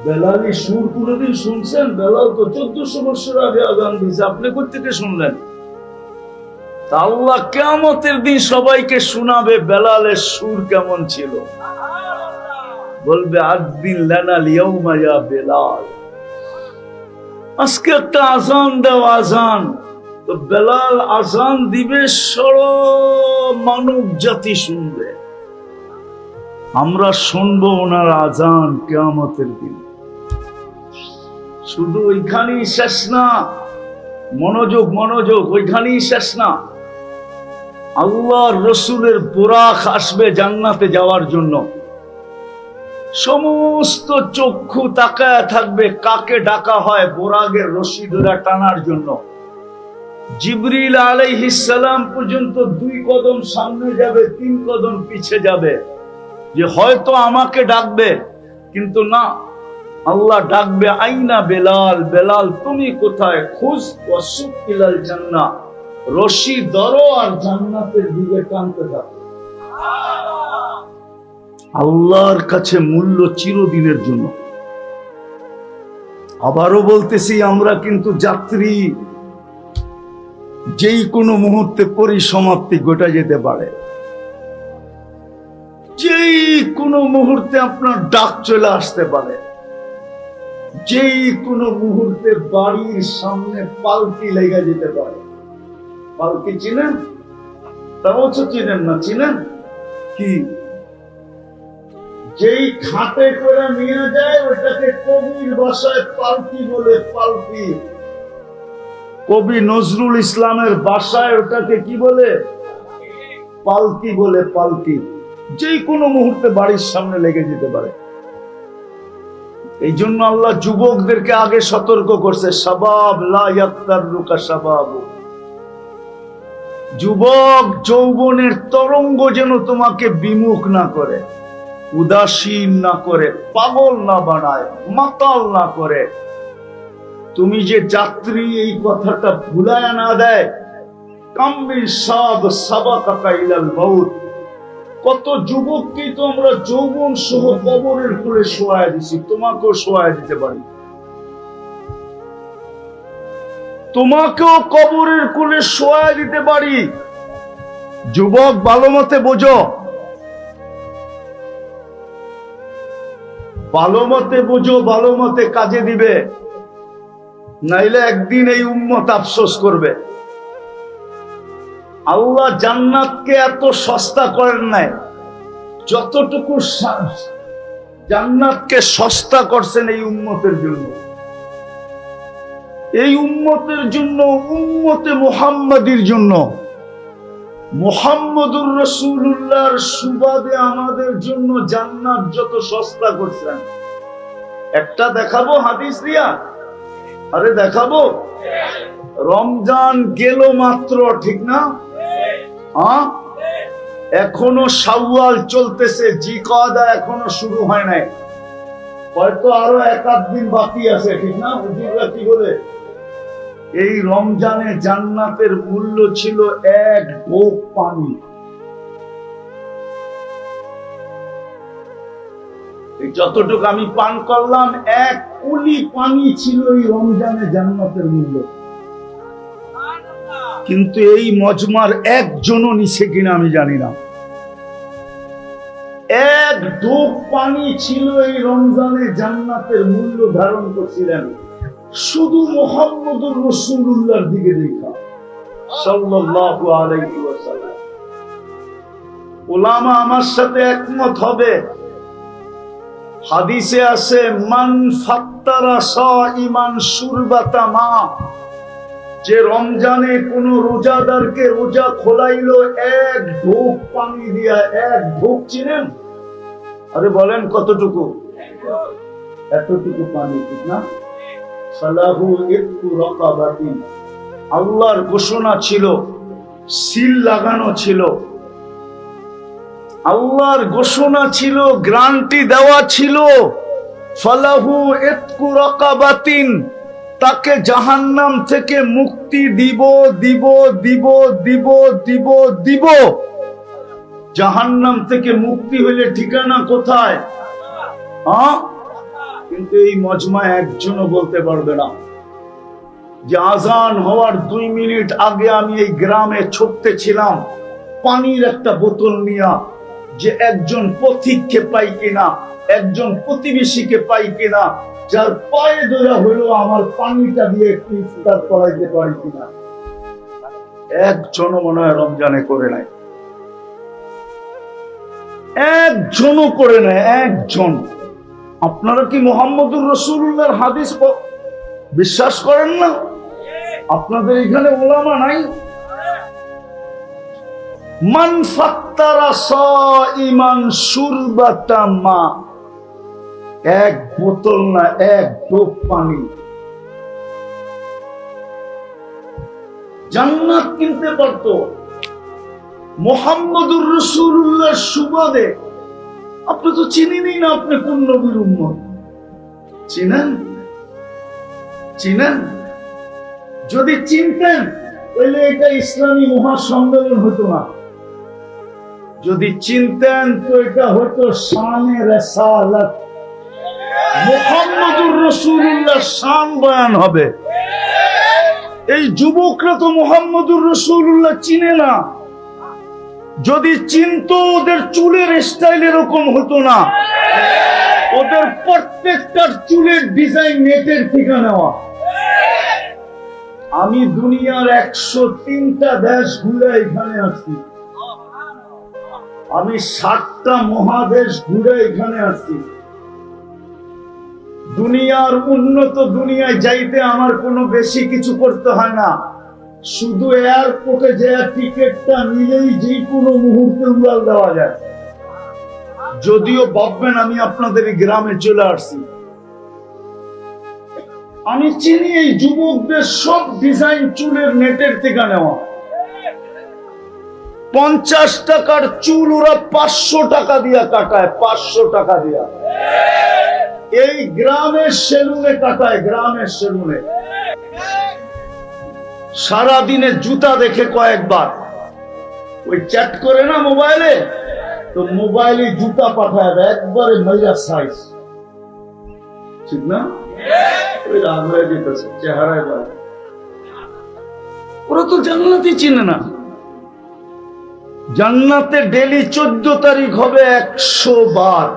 [SPEAKER 1] বেলালি সুর কোনদিন শুনছেন? বেলাল তো 1400 বছর আগে আজান দিয়েছে, আপনি কোথেকে শুনলেন? আল্লাহ কিয়ামতের দিন সবাইকে শোনাবে বেলালের সুর কেমন ছিল। বলবে, আকদিল লানা আল-ইয়াউমা ইয়া বেলাল, আজকে একটা আজান দাও, আজান। তো বেলাল আজান দিবে, সারা মানব জাতি শুনবে, আমরা শুনবো ওনার আজান কিয়ামতের দিন। শুধু ওইখানেই শেষ না, মনোযোগ, ওইখানেই শেষ না। আল্লাহর রসুলের বুরাক আসবে জান্নাতে যাওয়ার জন্য, সমস্ত চক্ষু তাকায় থাকবে কাকে ডাকা হয় বুরাকের রশি ধরে টানার জন্য। জিবরিল আলাইহিস সালাম পর্যন্ত 2 কদম সামনে যাবে, 3 কদম পিছে যাবে, যে হয়তো আমাকে ডাকবে, কিন্তু না, আল্লাহ ডাকবে, আইনা বেলাল, বেলাল তুমি কোথায়? খুশ ওয়াসুক ইলাল জান্নাহ, রশি ধরো আর জান্নাতের দিকে টানতে থাকো। আল্লাহর কাছে মূল্য চিরদিনের জন্য। আবারও বলতেছি, আমরা কিন্তু যাত্রী, যেই কোনো মুহূর্তে পরিসমাপ্তি ঘটে যেতে পারে, যেই কোনো মুহূর্তে আপনার ডাক চলে আসতে পারে, যেই কোনো মুহূর্তে বাড়ির সামনে পালকি লেগে যেতে পারে। পালকি চিনেন? তাও তো চিনেন না? চিনেন কি? যেই খাটে করে নিয়ে যায় ওটাকে কবির ভাষায় পালকি বলে, পালকি। কবি নজরুল ইসলামের ভাষায় ওটাকে কি বলে? পালকি বলে, পালকি। যেই কোনো মুহূর্তে বাড়ির সামনে লেগে যেতে পারে। এই জন্য আল্লাহ যুবকদেরকে আগে সতর্ক করছে, শাবাব লা ইয়াক্তারুকা শাবাবু, যুবক যৌবনের তরঙ্গ যেন তোমাকে বিমুখ না করে, উদাসীন না করে, পাগল না বানায়, মাতাল না করে। তুমি যে যাত্রী, এই কথাটা ভুলায় না দেয়। কাম্মিন সাব সাবাকাকা ইলাল মাউত, কত যুবককে তো আমরা যৌবন সহ কবরের কোলে শোয়ায় দিছি, তোমাকেও শোয়ায় দিতে পারি, তোমাকেও কবরের কোলে শোয়ায় দিতে পারি। যুবক ভালো মতে বোঝো, ভালো মতে বোঝো, ভালো মতে কাজে দিবে, নাইলে একদিন এই উম্মত আফসোস করবে। আল্লাহ জান্নাতকে এত সস্তা করেন নাই, যতটুকু জান্নাতকে সস্তা করছেন এই উম্মতের জন্য, এই উম্মতের জন্য, উম্মতে মুহাম্মাদির জন্য। মুহাম্মদুর রাসূলুল্লাহর সুবাদে আমাদের জন্য জান্নাত যত সস্তা করছেন। একটা দেখাবো হাদিস দিয়া? আরে দেখাবো। রমজান গেল মাত্র, ঠিক না? হ্যাঁ, এখনো শাওয়াল চলতেছে, জিকাদা এখনো শুরু হয় নাই, হয়তো আরো এক আধ দিন বাকি আছে, ঠিক না? হুজুররা কি বলে? এই রমজানে জান্নাতের মূল্য ছিল এক ঢোক পানি। যতটুকু আমি পান করলাম, এক কুলি পানি ছিল এই রমজানে জান্নাতের মূল্য। কিন্তু এই মজমার একজনও নিছে কিনা আমি জানি না। এক ঢোক পানি ছিল এই রমজানে জান্নাতের মূল্য ধারণ করছিলেন শুধু মুহাম্মদুর রাসূলুল্লাহর দিকে দেখা, সাল্লাল্লাহু আলাইহি ওয়াসাল্লাম। উলামা আমার সাথে একমত হবে, হাদিসে আছে মান ফাত্তারা সাইমান শুরবাতা মা, যে রমজানে কোন রোজাদারকে রোজা খোলাইলো এক ঢোক পানি দিয়া। এক ঢোক চিনেন? আরে বলেন কতটুকু? এতটুকু পানি, ঠিক না? ফালাহু ইতকু রাকাবাতিন, আল্লাহর ঘোষণা ছিল, সিল লাগানো ছিল, আল্লাহর ঘোষণা ছিল, গ্যারান্টি দেওয়া ছিল, ফালাহু ইতকু রাকাবাতিন, তাকে জাহান্নাম থেকে মুক্তি দিব দিব দিব দিব দিব দিব। জাহান্নাম থেকে মুক্তি হইলে ঠিকানা কোথায়? হ্যাঁ, কিন্তু এই মজমা একজনও বলতে পারবে না যে আজান হওয়ার 2 মিনিট আগে আমি এই গ্রামে ছুটতে ছিলাম পানির একটা বোতল নিয়ে, যে একজন পথিককে পাই কিনা, একজন প্রতিবেশীকে পাই কিনা, যার পায়ে ধরা হলো আমার পানিটা দিয়ে একটু ইফতার করাইতে পারি কিনা। একজনও মনে হয় রমজানে করে নাই, একজনও করে নাই, একজন। আপনারা কি মুহাম্মদুর রাসূলুল্লাহর হাদিস বিশ্বাস করেন না? আপনাদের এখানে উলামা নাই? মান ফাত্তারা সাইমান শুরবাতা মা, এক বোতল না, এক ঢোক পানি। জান্নাত কিনতে পারত মুহাম্মদুর রাসূলুল্লাহর সুবাদে। আপনি তো চিনেনই না, আপনি কোন নবীর উম্মত? চিনেন? চিনেন? যদি চিনতেন তাহলে এটা ইসলামী মহাসম্মেলন হতো না। যদি চিনতেন তো এটা হতো শানে রিসালাত, মুহাম্মদুর রাসূলুল্লাহর শান বয়ান হবে। এই যুবকরা তো মুহাম্মদুর রাসূলুল্লাহ চিনে না। যদি চিনতো ওদের চুলের স্টাইল এরকম হতো না, ওদের প্রত্যেকটার চুলের ডিজাইন নেটের থেকে নেওয়া। আমি দুনিয়ার 103টা দেশ ঘুরে এখানে আসছি, আমি 7টা মহাদেশ ঘুরে এখানে আসছি। দুনিয়ার উন্নত দুনিয়ায় যাইতে আমার কোনো বেশি কিছু করতে হয় না, শুধু এয়ারপোর্টে যে টিকিটটা নিলেই যে কোনো মুহূর্তে উড়াল দেওয়া যায়। যদিও ভাববেন আমি আপনাদের গ্রামে চলে আসছি। আমি চিনি এই যুবকদের সব ডিজাইন চুলের নেটের থেকে নেওয়া। 50 টাকার চুল ওরা 500 টাকা দিয়া কাটায়, 500 টাকা দিয়া। এই গ্রামের সেলুনে কাটায়, গ্রামের সেলুনে। সারাদিনে জুতা দেখে কয়েকবার, ওই চ্যাট করে না মোবাইলে, তো মোবাইলে জুতা পাঠায় দেয় একবারে মেজা সাইজ, ঠিক না? ওই রাগ হয়ে যেতেছে চেহারায় বলে। ওরা তো জান্নাতই চিনে না। জান্নাতে ডেলি 14 তারিখ হবে 100 বার।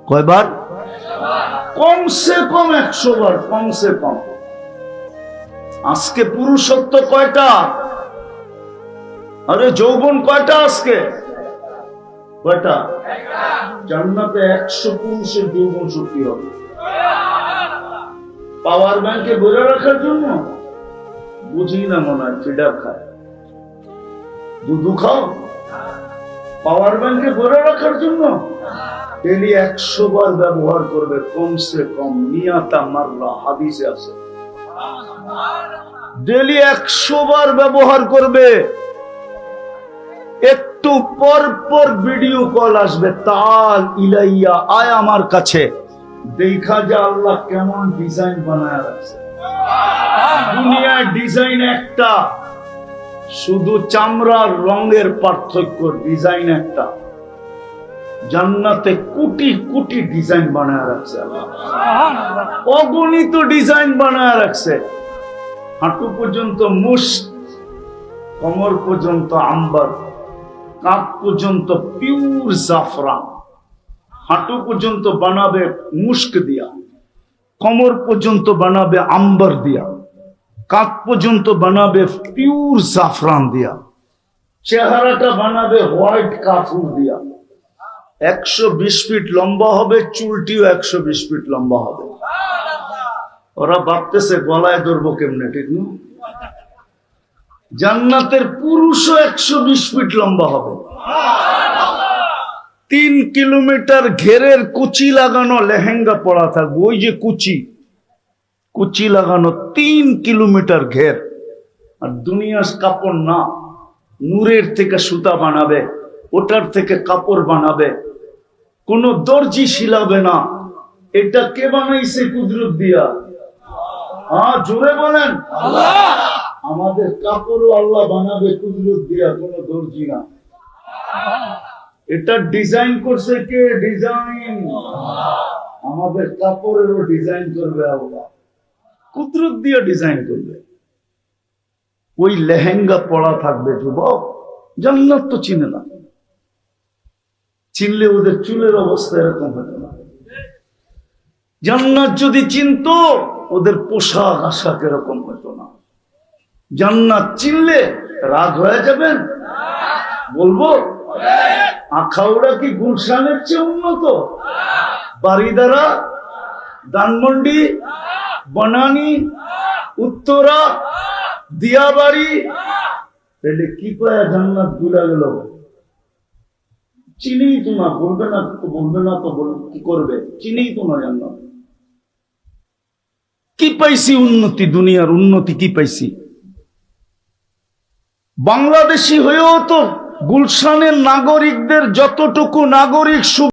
[SPEAKER 1] কয়বার? কমসে কম 100 বার, কমসে কম। আজকে পুরুষত্ব কয়টা? আরে যৌবন কয়টা আজকে? কয়টা? জান্নাতে 100 পুরুষের যৌবন শক্তি হবে। পাওয়ার ব্যাংকে ভরে রাখার জন্য বুঝি না, মনে হয় ফিডার খায়, দুধু খাও। পাওয়ার ব্যাংকে ভরে রাখার জন্য ডেলি 100 বার ব্যবহার করবে, কমসে কম নিয়াতা মাররা, হাদিসে আছে। ডেলি 100 বার ব্যবহার করবে। একটু পর পর ভিডিও কল আসবে, তাল ইলাইয়া, আয় আমার কাছে, দেখা যা আল্লাহ কেমন ডিজাইন বানায় রাখছে। দুনিয়ার ডিজাইন একটা, শুধু চামড়ার রঙের পার্থক্য, ডিজাইন একটা। জান্নাতে কোটি কোটি ডিজাইন বানায় রাখছে আল্লাহ, অগণিত ডিজাইন বানায় রাখছে। হাঁটু পর্যন্ত মুস্ক, কোমর পর্যন্ত আম্বার, কাঁধ পর্যন্ত পিওর জাফরান। হাঁটু পর্যন্ত বানাবে মুস্ক দিয়া, কোমর পর্যন্ত বানাবে আম্বার দিয়া, কাঁধ পর্যন্ত বানাবে পিওর জাফরান দিয়া, চেহারাটা বানাবে হোয়াইট কাফুর দিয়া। 120 ফিট লম্বা হবে, চুলটিও 120 ফিট লম্বা হবে। ওরা ভাবতেছে গলায় ধরবো কেমনে, ঠিক না? জান্নাতের পুরুষও 120 ফিট লম্বা হবে। 3 কিলোমিটার ঘেরের কুচি লাগানো লেহেঙ্গা পরা থাকবে। ওই যে কুচি লাগানো 3 কিলোমিটার ঘের। আর দুনিয়ার কাপড় না, নূরের থেকে সুতা বানাবে, ওটার থেকে কাপড় বানাবে, কোন দর্জি শিলাবে না। এটা কে বানাইছে? কুদরত দিয়া। হ্যাঁ, জোরে বলেন আল্লাহ। আমাদের কাপড়ও আল্লাহ বানাবে কুদরত দিয়া, কোন দর্জি না। এটা ডিজাইন করছে কে? ডিজাইন। আমাদের কাপড়েরও ডিজাইন করবে আল্লাহ, কুদরত দিয়ে ডিজাইন করবে। ওই লেহেঙ্গা পড়া থাকবে যুবক। জান্নাত তো চিনে না, চিনলে ওদের চুলের অবস্থা এরকম হতো না। জান্নাত যদি চিনতো, ওদের পোশাক আশাক এরকম হতো না। জান্নাত চিনলে রাগ হয়ে যাবেন? বলবো, আখাউড়া কি গুলশানের চেয়ে উন্নত? বারিদারা, ধানমন্ডি, বনানী, উত্তরা, দিয়াবাড়ি, তাহলে কি পায় জান্নাত ভুলা গেল? চিনেই তো না, বলবে না তো, বলবে না তো কি করবে? চিনেই তো না জান্নাত। কি পাইছি উন্নতি? দুনিয়ার উন্নতি কি পাইছি? বাংলাদেশি হয়েও তো গুলশানের নাগরিকদের যতটুকু নাগরিক